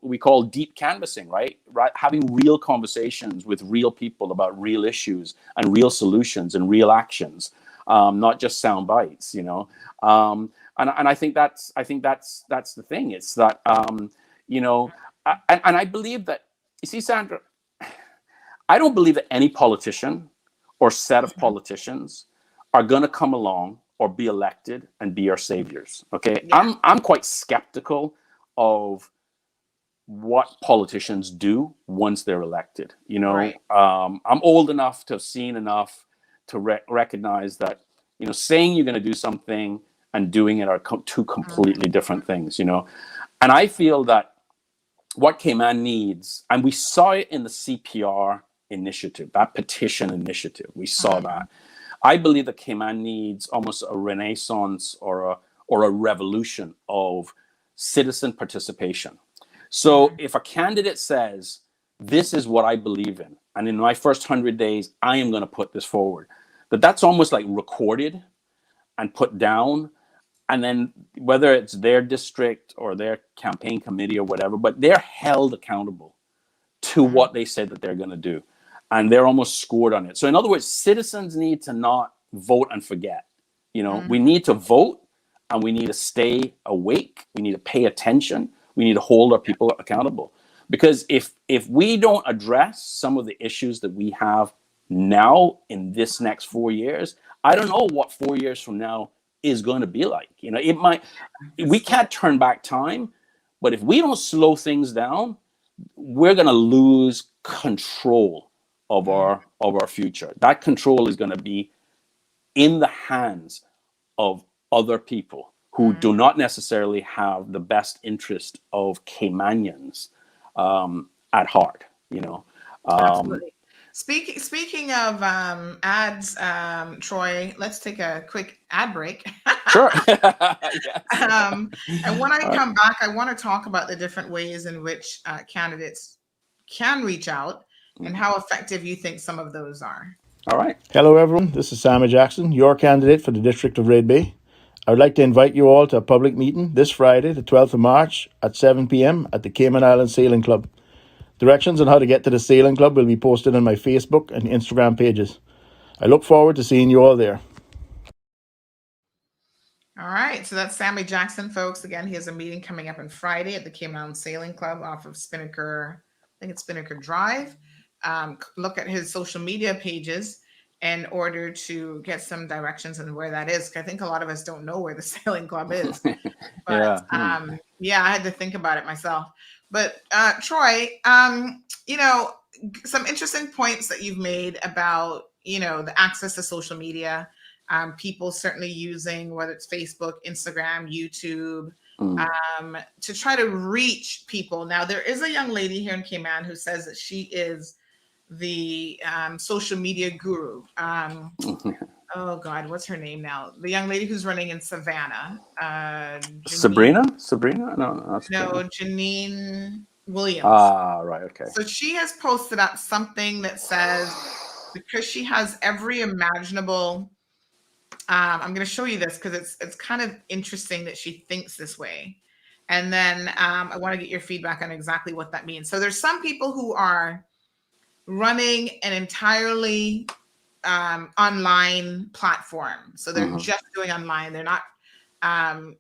we call deep canvassing, right? Having real conversations with real people about real issues and real solutions and real actions. Not just sound bites, and I think that's the thing. It's that and I believe that, you see, Sandra, I don't believe that any politician or set of politicians are going to come along or be elected and be our saviors. Okay, I'm quite skeptical of what politicians do once they're elected. Right. I'm old enough to have seen enough to recognize that, saying you're going to do something and doing it are two completely different things, And I feel that what Cayman needs, and we saw it in the CPR initiative, that petition initiative, we saw that. I believe that Cayman needs almost a renaissance or a revolution of citizen participation. So if a candidate says, this is what I believe in, and in my first 100 days, I am going to put this forward, that's almost like recorded and put down, and then whether it's their district or their campaign committee or whatever, but they're held accountable to what they said that they're going to do, and they're almost scored on it. So in other words, citizens need to not vote and forget. We need to vote, and we need to stay awake. We need to pay attention. We need to hold our people accountable, because if we don't address some of the issues that we have now in this next 4 years, I don't know what 4 years from now is going to be like. It might, we can't turn back time, but if we don't slow things down, we're going to lose control of our future. That control is going to be in the hands of other people who do not necessarily have the best interest of Caymanians at heart. Absolutely. Speaking of ads, Troy, let's take a quick ad break. Sure. And when I come back, I want to talk about the different ways in which candidates can reach out and how effective you think some of those are. All right. Hello, everyone. This is Sammy Jackson, your candidate for the District of Red Bay. I would like to invite you all to a public meeting this Friday, the 12th of March at 7 p.m. at the Cayman Islands Sailing Club. Directions on how to get to the Sailing Club will be posted on my Facebook and Instagram pages. I look forward to seeing you all there. All right, so that's Sammy Jackson, folks. Again, he has a meeting coming up on Friday at the Cayman Islands Sailing Club off of Spinnaker, I think it's Spinnaker Drive. Look at his social media pages in order to get some directions on where that is. I think a lot of us don't know where the Sailing Club is. But I had to think about it myself. But Troy, some interesting points that you've made about, the access to social media, people certainly using, whether it's Facebook, Instagram, YouTube, to try to reach people. Now, there is a young lady here in Cayman who says that she is the social media guru. Oh God, what's her name now? The young lady who's running in Savannah. Sabrina? No, Janine Williams. Right, okay. So she has posted up something that says, because she has every imaginable I'm going to show you this because it's kind of interesting that she thinks this way. And then I want to get your feedback on exactly what that means. So there's some people who are running an entirely online platform. So they're just doing online. They're not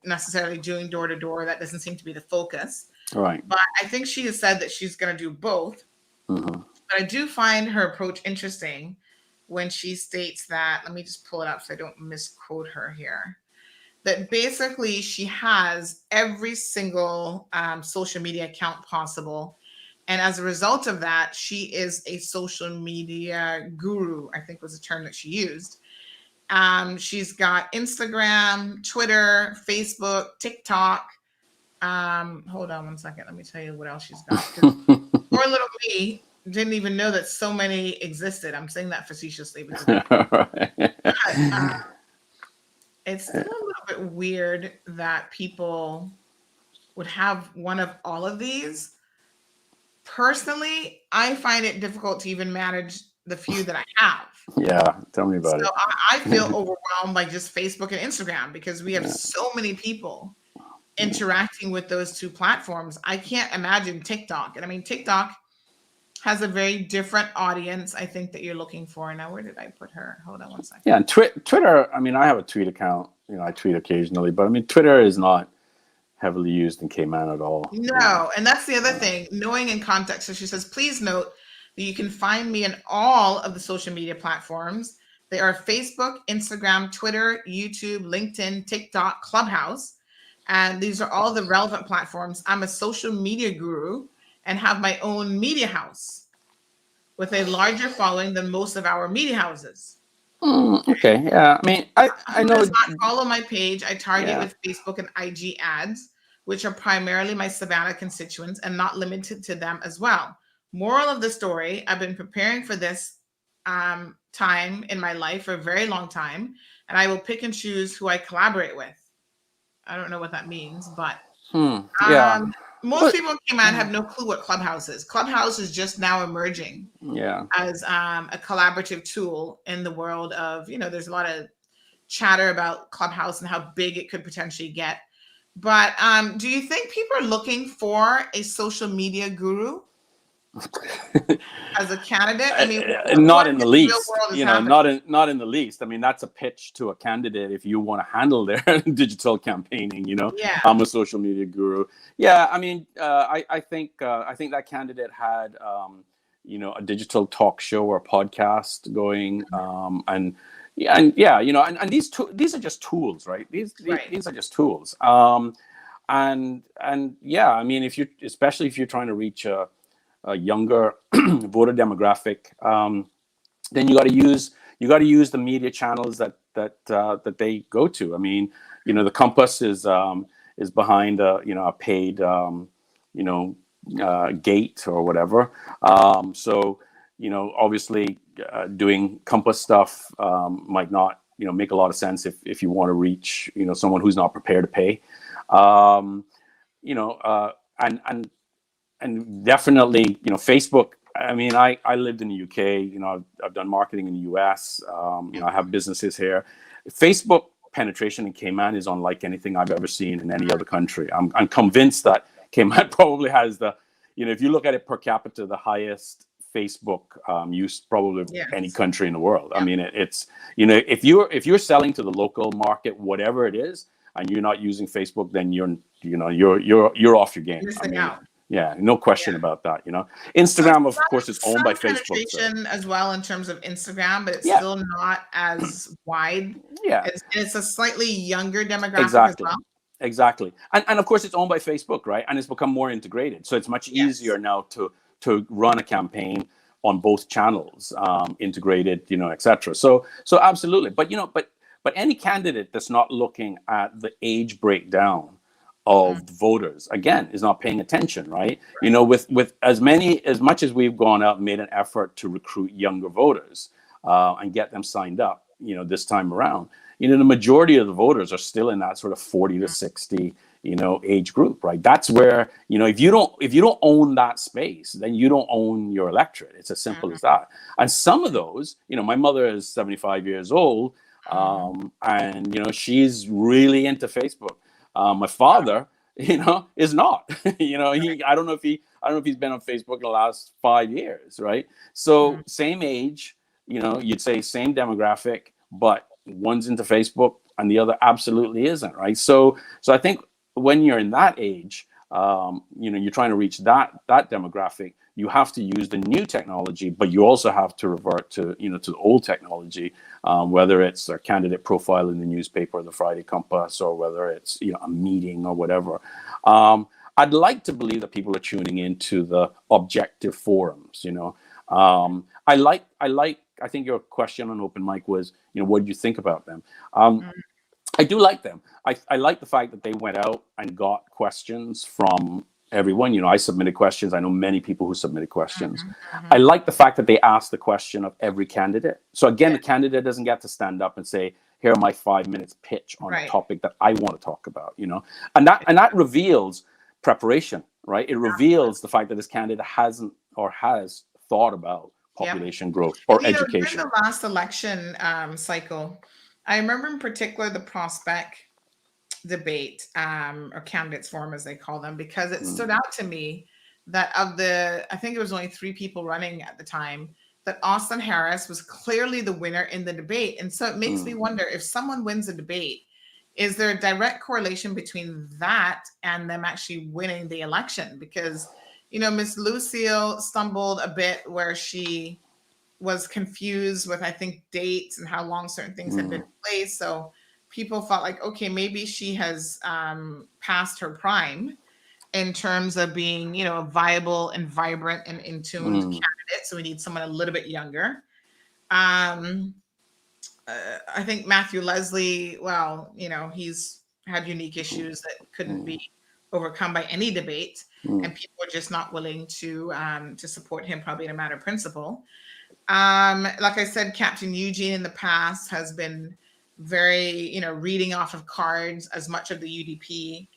necessarily doing door to door. That doesn't seem to be the focus. Right. But I think she has said that she's going to do both. But I do find her approach interesting when she states that, let me just pull it up so I don't misquote her here, that basically she has every single social media account possible. And as a result of that, she is a social media guru, I think was the term that she used. She's got Instagram, Twitter, Facebook, TikTok. Hold on one second. Let me tell you what else she's got. Poor little me didn't even know that so many existed. I'm saying that facetiously because it's still a little bit weird that people would have one of all of these. Personally, I find it difficult to even manage the few that I have. Yeah, tell me about it. So I feel overwhelmed by just Facebook and Instagram because we have so many people interacting with those two platforms. I can't imagine TikTok. And I mean, TikTok has a very different audience, I think, that you're looking for. Now, where did I put her? Hold on one second. Yeah, and Twitter, I mean, I have a tweet account. You know, I tweet occasionally, but I mean, Twitter is not heavily used in Cayman at all. No, and that's the other thing, knowing in context. So she says, please note that you can find me in all of the social media platforms. They are Facebook, Instagram, Twitter, YouTube, LinkedIn, TikTok, Clubhouse. And these are all the relevant platforms. I'm a social media guru and have my own media house with a larger following than most of our media houses. Okay, yeah. I mean, I know. Does not follow my page. I target with Facebook and IG ads, which are primarily my Savannah constituents and not limited to them as well. Moral of the story, I've been preparing for this time in my life for a very long time, and I will pick and choose who I collaborate with. I don't know what that means, but most people in Cayman have no clue what Clubhouse is. Clubhouse is just now emerging as a collaborative tool in the world of, you know, there's a lot of chatter about Clubhouse and how big it could potentially get. But do you think people are looking for a social media guru as a candidate? I mean, not in the least. You know, not in the least. I mean, that's a pitch to a candidate if you want to handle their digital campaigning. You know, I'm a social media guru. Yeah, I mean, I think that candidate had you know, a digital talk show or a podcast going, and you know, and these are just tools, right? These are just tools. And yeah, I mean, especially if you're trying to reach a younger voter demographic, then you got to use the media channels that they go to. I mean, you know, the Compass is behind a paid gate or whatever. So, you know, obviously doing Compass stuff might not, you know, make a lot of sense if you want to reach, you know, someone who's not prepared to pay. You know, and definitely, you know, Facebook. I mean, I lived in the UK. You know, I've done marketing in the US. You know, I have businesses here. Facebook penetration in Cayman is unlike anything I've ever seen in any other country. I'm convinced that Cayman probably has the, you know, if you look at it per capita, the highest Facebook use probably of any country in the world. I mean, it's, you know, if you're selling to the local market, whatever it is, and you're not using Facebook, then you're off your game. Missing out. Yeah, no question about that. You know, Instagram, of course, is owned by Facebook. So. As well in terms of Instagram, but it's still not as wide. Yeah, it's a slightly younger demographic as well. Exactly, and of course, it's owned by Facebook, right? And it's become more integrated, so it's much easier now to run a campaign on both channels, integrated, you know, etc. So absolutely, but you know, but any candidate that's not looking at the age breakdown of voters, again, is not paying attention, right? You know, with as much as we've gone out and made an effort to recruit younger voters and get them signed up, you know, this time around, you know, the majority of the voters are still in that sort of 40 to 60 age group, right? That's where, if you don't own that space, then you don't own your electorate. It's as simple as that. And some of those, my mother is 75 years old, and she's really into Facebook. My father, is not. I don't know if he's been on Facebook in the last 5 years, right? So same age, you'd say same demographic, but one's into Facebook and the other absolutely isn't, right? So I think when you're in that age, you're trying to reach that demographic, you have to use the new technology, but you also have to revert to to the old technology, whether it's a candidate profile in the newspaper, the Friday Compass, or whether it's a meeting or whatever. I'd like to believe that people are tuning into the objective forums. I think your question on open mic was, what do you think about them? I do like them. I like the fact that they went out and got questions from everyone. I submitted questions. I know many people who submitted questions. I like the fact that they asked the question of every candidate. So again, the candidate doesn't get to stand up and say, here are my 5 minutes pitch on a topic that I want to talk about, and that reveals preparation, right? It reveals the fact that this candidate hasn't or has thought about population growth or education. During the last election cycle, I remember in particular the prospect debate, or candidates forum as they call them, because it stood out to me that I think it was only 3 people running at the time, that Austin Harris was clearly the winner in the debate. And so it makes me wonder, if someone wins a debate, is there a direct correlation between that and them actually winning the election? Because, Miss Lucille stumbled a bit where she was confused with, I think, dates and how long certain things had been in place. So people felt like, okay, maybe she has passed her prime in terms of being, a viable and vibrant and in tuned candidate. So we need someone a little bit younger. I think Matthew Leslie, well, he's had unique issues that couldn't be overcome by any debate, and people are just not willing to support him, probably in a matter of principle. Like I said, Captain Eugene in the past has been very, reading off of cards, as much of the UDP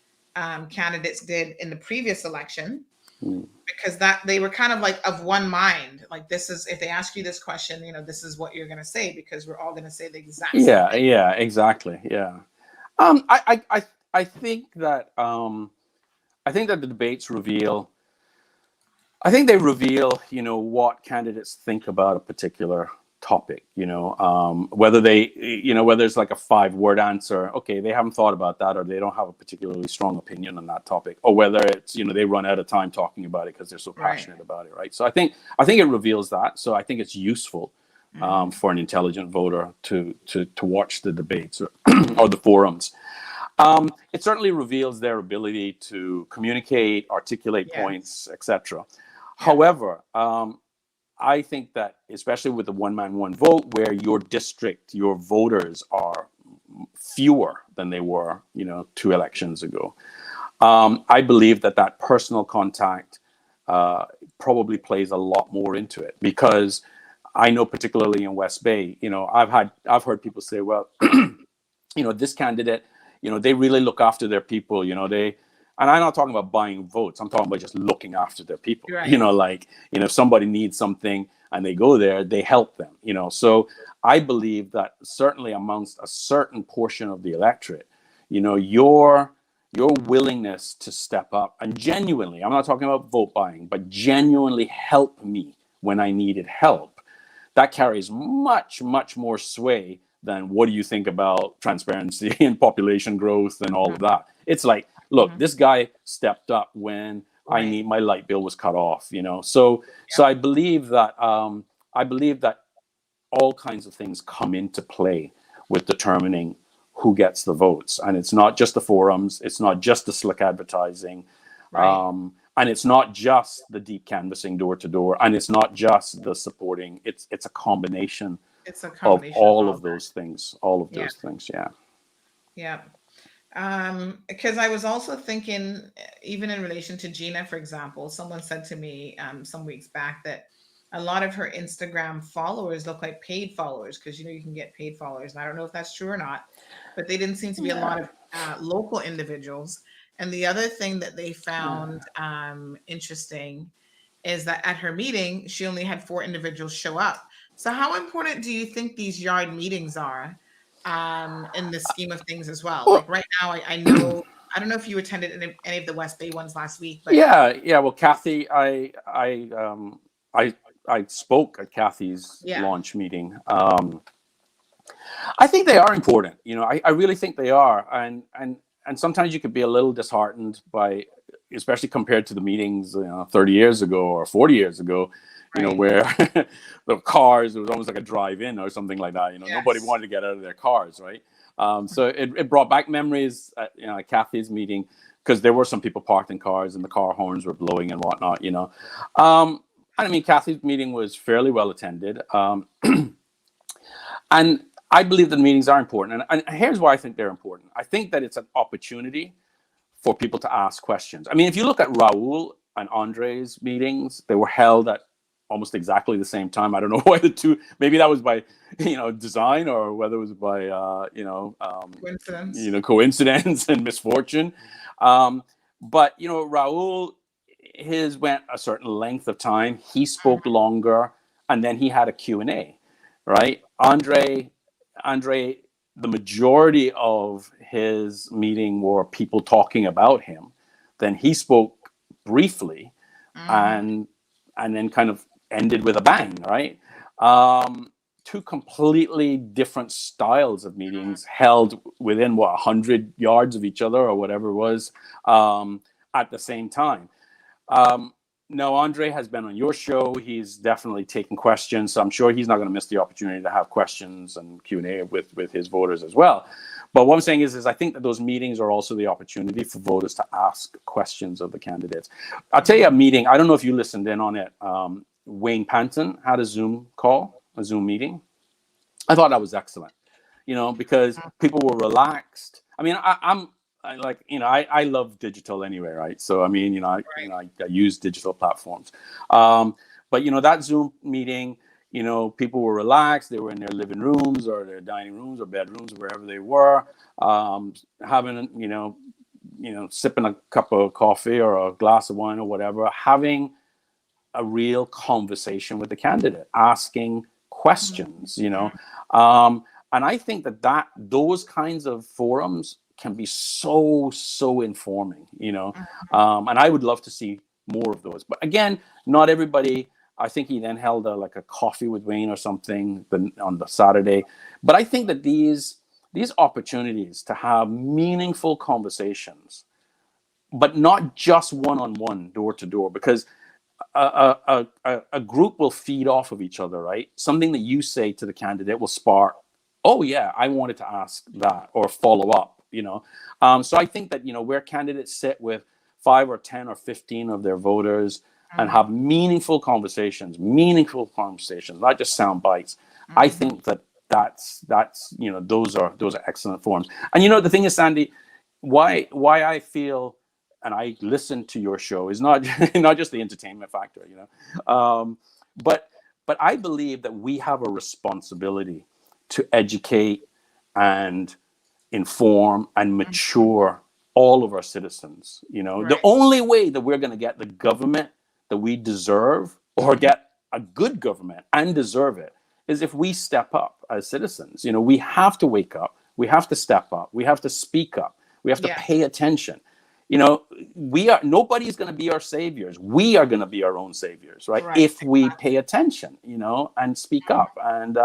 candidates did in the previous election, because that they were kind of like of one mind. Like, this is, if they ask you this question, this is what you're going to say, because we're all going to say the exact same thing. Yeah, exactly. Yeah. I think that the debates reveal, what candidates think about a particular topic, whether it's like a 5-word answer, okay, they haven't thought about that, or they don't have a particularly strong opinion on that topic, or whether it's, they run out of time talking about it because they're so passionate about it, right? So I think it reveals that. So I think it's useful for an intelligent voter to watch the debates or the forums. It certainly reveals their ability to communicate, articulate points, etc. However, I think that, especially with the one man, one vote, where your district, your voters are fewer than they were, 2 elections ago, I believe that personal contact probably plays a lot more into it, because I know, particularly in West Bay, I've heard people say, well, this candidate, they really look after their people, and I'm not talking about buying votes. I'm talking about just looking after their people. Right. If somebody needs something and they go there, they help them, So I believe that certainly amongst a certain portion of the electorate, your willingness to step up and genuinely, I'm not talking about vote buying, but genuinely help me when I needed help, that carries much, much more sway than what do you think about transparency and population growth and all of that. It's like, look, this guy stepped up when my light bill was cut off, So I believe that all kinds of things come into play with determining who gets the votes, and it's not just the forums, it's not just the slick advertising, and it's not just the deep canvassing door to door, and it's not just the supporting. It's a combination. It's a combination of all of those things. All of those things. Yeah. Yeah. Because I was also thinking, even in relation to Gina, for example, someone said to me some weeks back that a lot of her Instagram followers look like paid followers, because you can get paid followers, and I don't know if that's true or not, but they didn't seem to be a lot of local individuals. And the other thing that they found interesting is that at her meeting, she only had 4 individuals show up. So how important do you think these yard meetings are in the scheme of things as well? Like right now, I know, I don't know if you attended any of the West Bay ones last week, but yeah. Well, Kathy, I spoke at Kathy's launch meeting. I think they are important. I really think they are, and sometimes you could be a little disheartened by, especially compared to the meetings 30 years ago or 40 years ago, where the cars, it was almost like a drive-in or something like that. Nobody wanted to get out of their cars, right? So it brought back memories at Kathy's meeting, because there were some people parked in cars and the car horns were blowing and whatnot. I mean, Kathy's meeting was fairly well attended, and I believe that meetings are important. And here's why I think they're important. I think that it's an opportunity for people to ask questions. I mean, if you look at Raul and Andre's meetings, they were held at almost exactly the same time. I don't know why the two, maybe that was by, design, or whether it was by, coincidence and misfortune. But, Raul, his went a certain length of time. He spoke longer, and then he had a Q&A, right? Andre, the majority of his meeting were people talking about him. Then he spoke briefly, and then kind of ended with a bang, right? Two completely different styles of meetings held within 100 yards of each other or whatever it was, at the same time. No, Andre has been on your show. He's definitely taken questions, so I'm sure he's not going to miss the opportunity to have questions and Q&A with his voters as well. But what I'm saying is I think that those meetings are also the opportunity for voters to ask questions of the candidates. I'll tell you a meeting. I don't know if you listened in on it. Wayne Panton had a Zoom meeting. I thought that was excellent, because people were relaxed. I mean, I love digital anyway, right? So I mean, I use digital platforms. But that Zoom meeting, people were relaxed. They were in their living rooms or their dining rooms or bedrooms, wherever they were, having, sipping a cup of coffee or a glass of wine or whatever, having a real conversation with the candidate, asking questions, and I think that those kinds of forums can be so informing, and I would love to see more of those. But again, not everybody. I think he then held a coffee with Wayne or something on the Saturday. But I think that these opportunities to have meaningful conversations, but not just one-on-one, door to door, because a group will feed off of each other, right? Something that you say to the candidate will spark, oh yeah, I wanted to ask that, or follow up. So I think that where candidates sit with 5 or 10 or 15 of their voters and have meaningful conversations, not just sound bites. I think that's those are excellent forums. And the thing is, Sandy, why I feel, and I listen to your show, is not just the entertainment factor, but I believe that we have a responsibility to educate and inform and mature all of our citizens. Right. The only way that we're going to get the government that we deserve, or get a good government and deserve it, is if we step up as citizens. We have to wake up, we have to step up, we have to speak up, we have to pay attention. Nobody's going to be our saviors. We are going to be our own saviors, right? If we pay attention, and speak up. And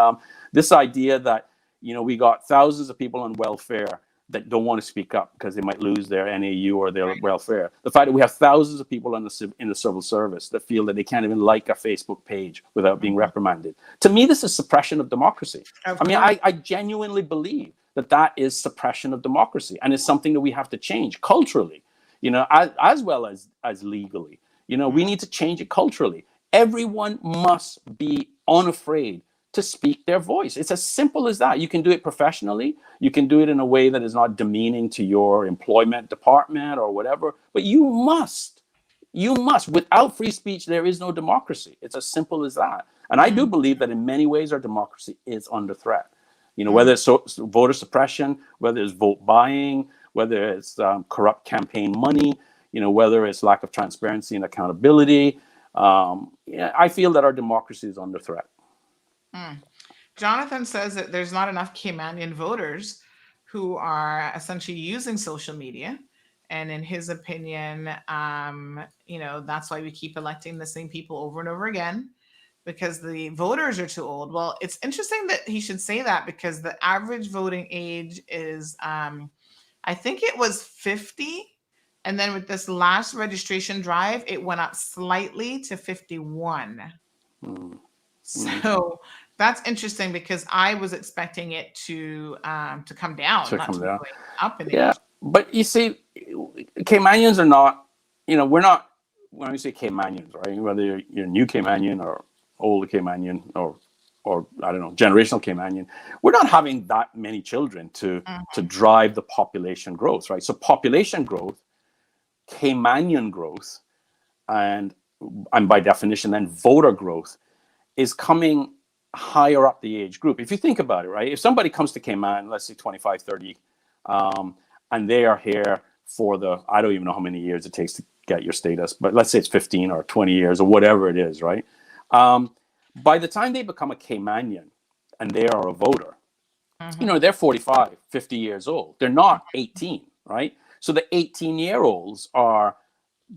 this idea that we got thousands of people on welfare that don't want to speak up because they might lose their NAU or their welfare. The fact that we have thousands of people in the civil service that feel that they can't even like a Facebook page without being reprimanded. To me, this is suppression of democracy. I mean, I genuinely believe that is suppression of democracy, and it's something that we have to change culturally, as well as legally. We need to change it culturally. Everyone must be unafraid to speak their voice. It's as simple as that. You can do it professionally. You can do it in a way that is not demeaning to your employment department or whatever. But you must. Without free speech, there is no democracy. It's as simple as that. And I do believe that in many ways our democracy is under threat. Whether it's voter suppression, whether it's vote buying, whether it's corrupt campaign money, whether it's lack of transparency and accountability. I feel that our democracy is under threat. Jonathan says that there's not enough Caymanian voters who are essentially using social media. And in his opinion, that's why we keep electing the same people over and over again, because the voters are too old. Well, it's interesting that he should say that, because the average voting age is, I think it was 50. And then with this last registration drive, it went up slightly to 51. So that's interesting, because I was expecting it to come down, not to be going up in age. But you see, Caymanians are not, we're not, when we say Caymanians, right? Whether you're new Caymanian or older Caymanian or I don't know, generational Caymanian, we're not having that many children to drive the population growth, right? So population growth, Caymanian growth, and by definition then voter growth is coming higher up the age group. If you think about it, right? If somebody comes to Cayman, let's say 25, 30, and they are here for I don't even know how many years it takes to get your status, but let's say it's 15 or 20 years or whatever it is, right? By the time they become a Caymanian and they are a voter, they're 45, 50 years old. They're not 18, right? So the 18-year-olds are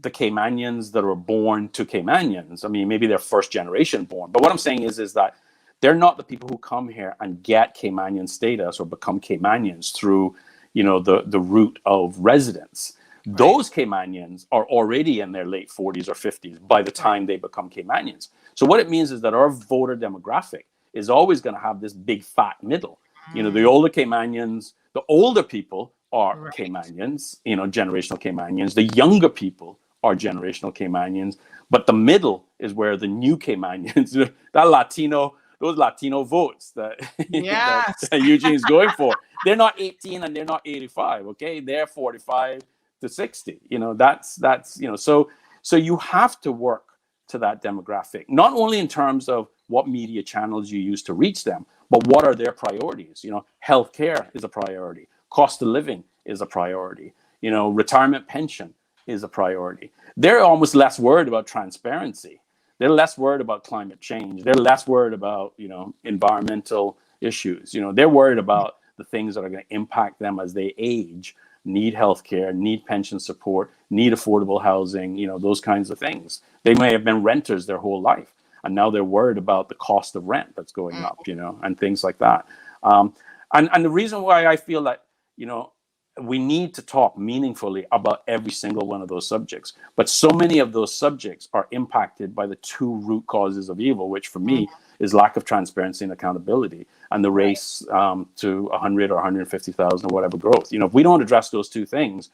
the Caymanians that are born to Caymanians. I mean, maybe they're first generation born. But what I'm saying is that they're not the people who come here and get Caymanian status or become Caymanians through, the route of residence. Right. Those Caymanians are already in their late 40s or 50s by the time they become Caymanians. So what it means is that our voter demographic is always going to have this big fat middle. The older Caymanians, the older people are Caymanians, generational Caymanians. The younger people are generational Caymanians. But the middle is where the new Caymanians, those Latino votes that, that Eugene's going for, they're not 18 and they're not 85, okay? They're 45 to 60. So you have to work to that demographic, not only in terms of what media channels you use to reach them, but what are their priorities? Healthcare is a priority. Cost of living is a priority. Retirement pension is a priority. They're almost less worried about transparency. They're less worried about climate change. They're less worried about, environmental issues. They're worried about the things that are going to impact them as they age, need healthcare, need pension support, need affordable housing, those kinds of things. They may have been renters their whole life, and now they're worried about the cost of rent that's going up, and things like that. And the reason why I feel that, we need to talk meaningfully about every single one of those subjects. But so many of those subjects are impacted by the two root causes of evil, which for me is lack of transparency and accountability, and the race to 100 or 150,000 or whatever growth. If we don't address those two things,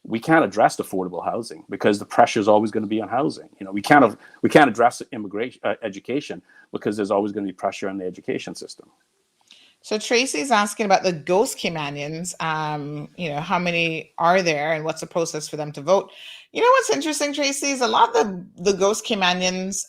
we can't address affordable housing, because the pressure is always going to be on housing. We can't address education, because there's always going to be pressure on the education system. So Tracy's asking about the ghost Caymanians. How many are there, and what's the process for them to vote? What's interesting, Tracy, is a lot of the ghost Caymanians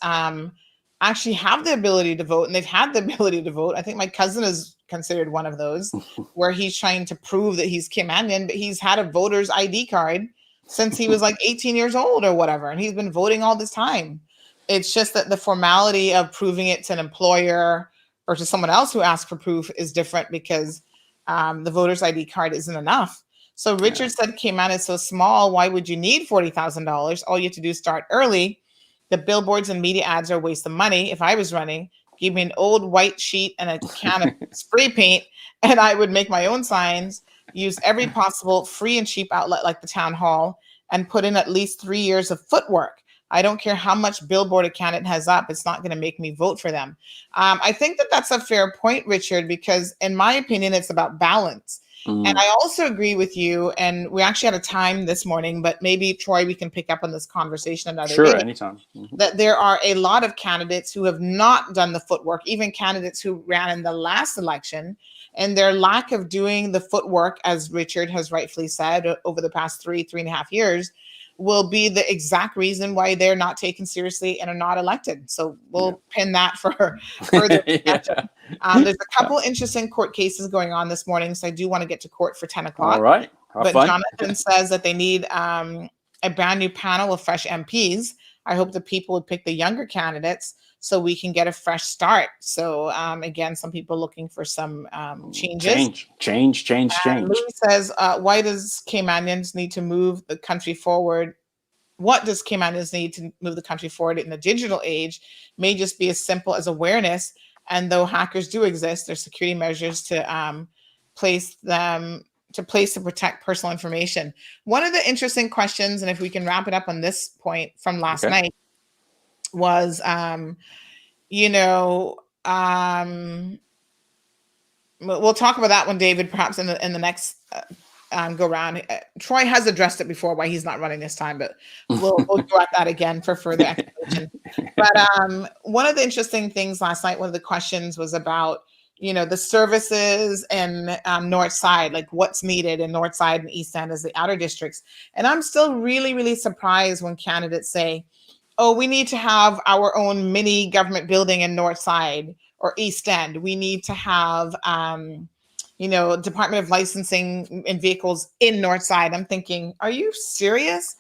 actually have the ability to vote, and they've had the ability to vote. I think my cousin is considered one of those, where he's trying to prove that he's Caymanian, but he's had a voter's ID card since he was like 18 years old or whatever, and he's been voting all this time. It's just that the formality of proving it to an employer or to someone else who asks for proof is different, because the voter's ID card isn't enough. So Richard said, Cayman is so small, why would you need $40,000? All you have to do is start early. The billboards and media ads are a waste of money. If I was running, give me an old white sheet and a can of spray paint, and I would make my own signs, use every possible free and cheap outlet like the town hall, and put in at least 3 years of footwork. I don't care how much billboard a candidate has up. It's not going to make me vote for them. I think that that's a fair point, Richard, because in my opinion, it's about balance. And I also agree with you. And we actually had a time this morning, but maybe, Troy, we can pick up on this conversation another day. Sure, anytime. That there are a lot of candidates who have not done the footwork, even candidates who ran in the last election, and their lack of doing the footwork, as Richard has rightfully said, over the past 3.5 years, will be the exact reason why they're not taken seriously and are not elected. So we'll pin that for further discussion. There's a couple interesting court cases going on this morning, so I do want to get to court for 10 o'clock. All right. Have But fun. Jonathan says that they need a brand new panel of fresh MPs. I hope the people would pick the younger candidates so we can get a fresh start. So again, some people looking for some changes. Change. Louis says, why does Caymanians need to move the country forward? What does Caymanians need to move the country forward in the digital age may just be as simple as awareness. And though hackers do exist, there's security measures to place to protect personal information. One of the interesting questions, and if we can wrap it up on this point from last night, was, we'll talk about that one, David, perhaps in the next go round. Troy has addressed it before why he's not running this time, but we'll go at that again for further explanation. But one of the interesting things last night, one of the questions was about, the services in North Side, like what's needed in North Side and East End as the outer districts. And I'm still really, really surprised when candidates say, oh, we need to have our own mini government building in North Side or East End. We need to have, Department of Licensing and Vehicles in North Side. I'm thinking, are you serious?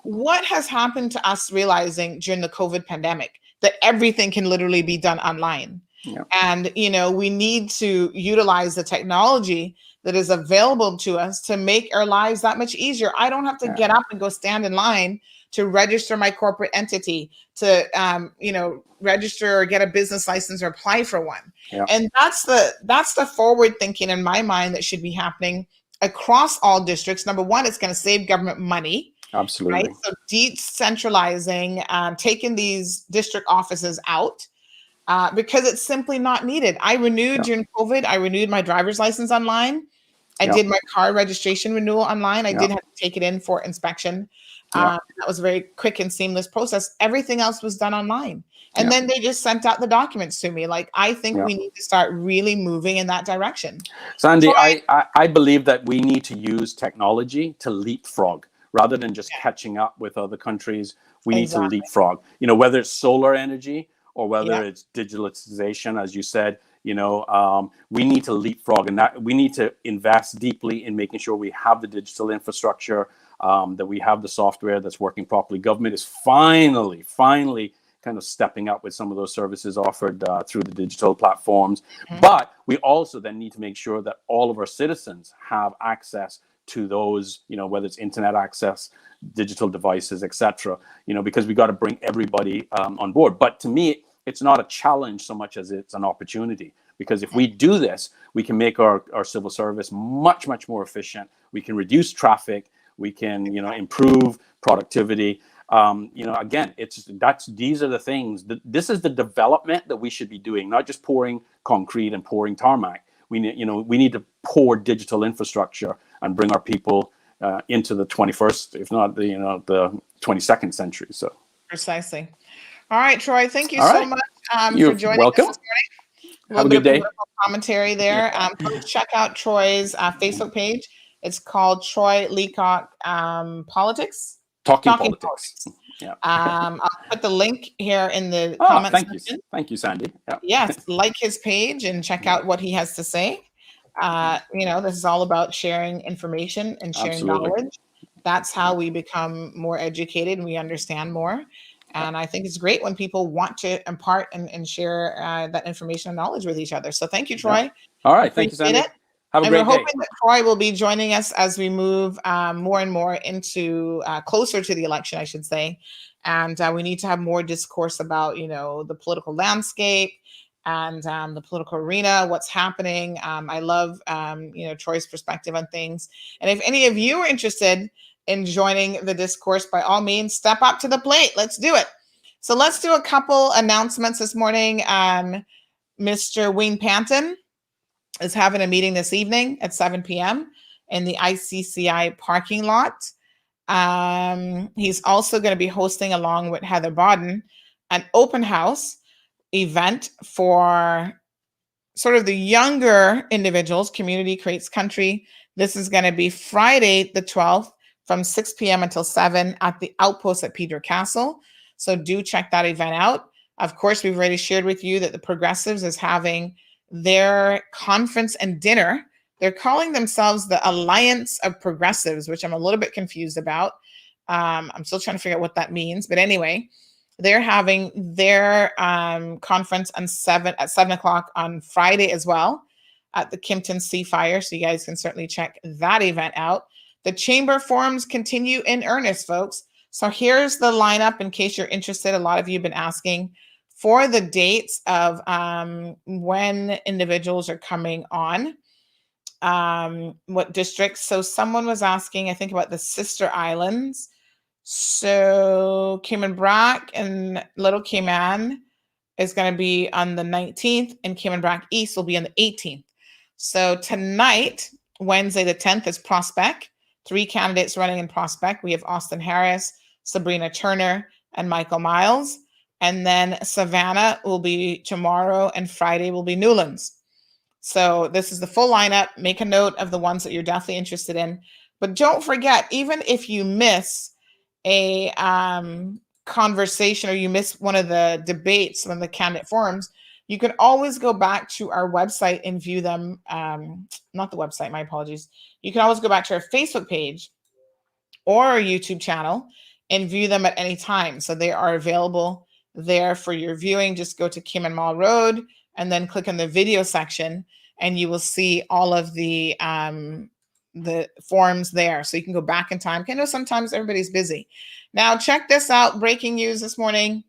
What has happened to us realizing during the COVID pandemic that everything can literally be done online? Yeah. And, we need to utilize the technology that is available to us to make our lives that much easier. I don't have to get up and go stand in line to register my corporate entity, to register or get a business license or apply for one. Yeah. And that's the forward thinking in my mind that should be happening across all districts. Number one, it's going to save government money. Absolutely. Right? So decentralizing, taking these district offices out. Because it's simply not needed. I renewed during COVID. I renewed my driver's license online. I did my car registration renewal online. I did have to take it in for inspection. That was a very quick and seamless process. Everything else was done online. And then they just sent out the documents to me. Like, I think we need to start really moving in that direction. Sandy, so I believe that we need to use technology to leapfrog rather than just catching up with other countries. We need to leapfrog, whether it's solar energy, or whether it's digitalization, as you said, we need to leapfrog, and that we need to invest deeply in making sure we have the digital infrastructure, that we have the software that's working properly. Government is finally kind of stepping up with some of those services offered through the digital platforms. Mm-hmm. But we also then need to make sure that all of our citizens have access to those, whether it's internet access, digital devices, etc. Because we got to bring everybody on board. But to me, it's not a challenge so much as it's an opportunity. Because if we do this, we can make our civil service much, much more efficient. We can reduce traffic. We can, improve productivity. Again, these are the things. This is the development that we should be doing, not just pouring concrete and pouring tarmac. We need to pour digital infrastructure and bring our people into the 21st, if not the 22nd century. So precisely. All right, Troy. Thank you so much for joining us this morning. Have a good day. Commentary there. Check out Troy's Facebook page. It's called Troy Leacock Politics. Talking Politics. Yeah. I'll put the link here in the comments section. Thank you, Sandy. Yeah. Yes, like his page and check out what he has to say. This is all about sharing information and sharing knowledge. That's how we become more educated and we understand more. And I think it's great when people want to impart and share that information and knowledge with each other. So thank you, Troy. Yeah. All right. Thank you, Sandy. Have a great day. We're hoping that Troy will be joining us as we move more and more into closer to the election, I should say. And we need to have more discourse about, the political landscape and the political arena, what's happening. I love, Troy's perspective on things. And if any of you are interested in joining the discourse, by all means, step up to the plate. Let's do it. So let's do a couple announcements this morning. Mr. Wayne Panton is having a meeting this evening at 7 p.m. in the ICCI parking lot. He's also going to be hosting, along with Heather Bodden, an open house event for sort of the younger individuals. Community Creates Country. This is going to be Friday the 12th from 6 p.m. until 7 at the Outpost at Pedro Castle. So do check that event out. Of course, we've already shared with you that the Progressives is having their conference and dinner They're calling themselves the Alliance of Progressives, which I'm a little bit confused about. I'm still trying to figure out what that means. But anyway, they're having their conference at 7 o'clock on Friday as well at the Kimpton Sea Fire. So you guys can certainly check that event out. The chamber forums continue in earnest, folks. So here's the lineup in case you're interested. A lot of you have been asking for the dates of when individuals are coming on, what districts. So someone was asking, I think, about the sister islands. So Cayman Brac and Little Cayman is going to be on the 19th, and Cayman Brac East will be on the 18th. So tonight, Wednesday the 10th, is Prospect. 3 candidates running in Prospect. We have Austin Harris, Sabrina Turner, and Michael Miles. And then Savannah will be tomorrow, and Friday will be Newlands. So this is the full lineup. Make a note of the ones that you're definitely interested in. But don't forget, even if you miss a conversation or you miss one of the debates on the candidate forums, you can always go back to our website and view them. Not the website, my apologies. You can always go back to our Facebook page or our YouTube channel and view them at any time. So they are available there for your viewing. Just go to Cayman Mall Road and then click on the video section, and you will see all of the forums there. So you can go back in time. I know sometimes everybody's busy. Now check this out. Breaking news this morning.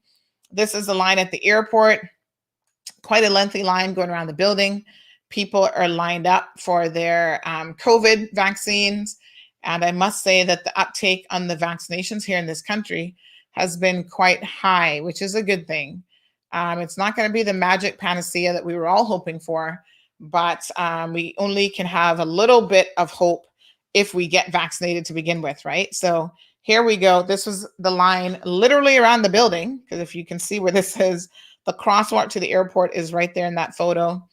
This is the line at the airport. Quite a lengthy line going around the building. People are lined up for their COVID vaccines. And I must say that the uptake on the vaccinations here in this country has been quite high, which is a good thing. It's not going to be the magic panacea that we were all hoping for, but we only can have a little bit of hope if we get vaccinated to begin with, right? So here we go. This was the line literally around the building, because if you can see where this is, the crosswalk to the airport is right there in that photo.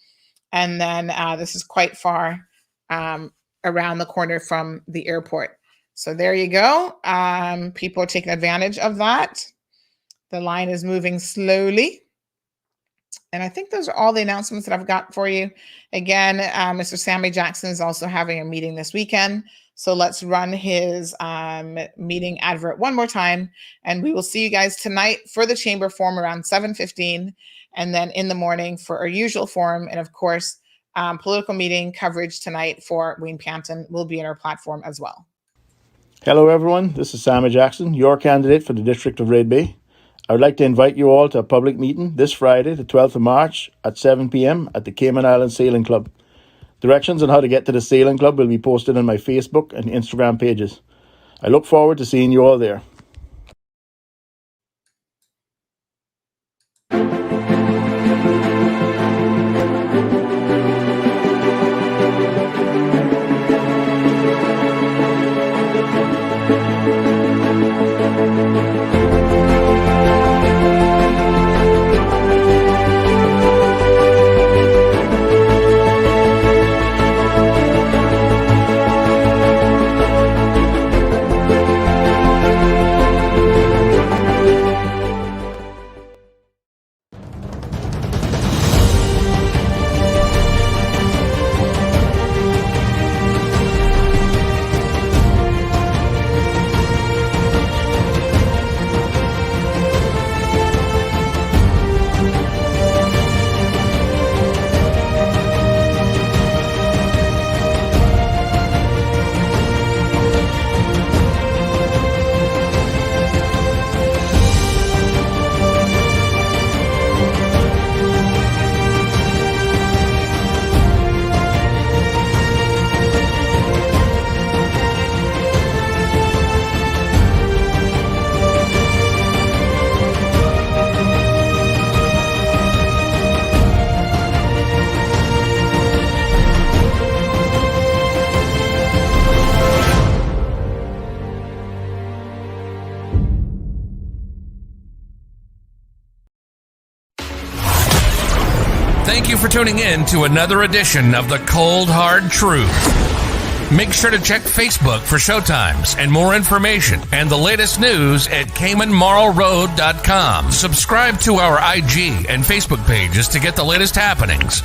And then this is quite far around the corner from the airport. So there you go. People are taking advantage of that. The line is moving slowly. And I think those are all the announcements that I've got for you. Again, Mr. Sammy Jackson is also having a meeting this weekend. So let's run his meeting advert one more time. And we will see you guys tonight for the chamber forum around 7:15. And then in the morning for our usual forum. And of course, political meeting coverage tonight for Wayne Panton will be in our platform as well. Hello, everyone. This is Sammy Jackson, your candidate for the District of Red Bay. I would like to invite you all to a public meeting this Friday, the 12th of March at 7 p.m. at the Cayman Islands Sailing Club. Directions on how to get to the Sailing Club will be posted on my Facebook and Instagram pages. I look forward to seeing you all there. Thank you for tuning in to another edition of The Cold Hard Truth. Make sure to check Facebook for showtimes and more information and the latest news at CaymanMarlRoad.com. Subscribe to our IG and Facebook pages to get the latest happenings.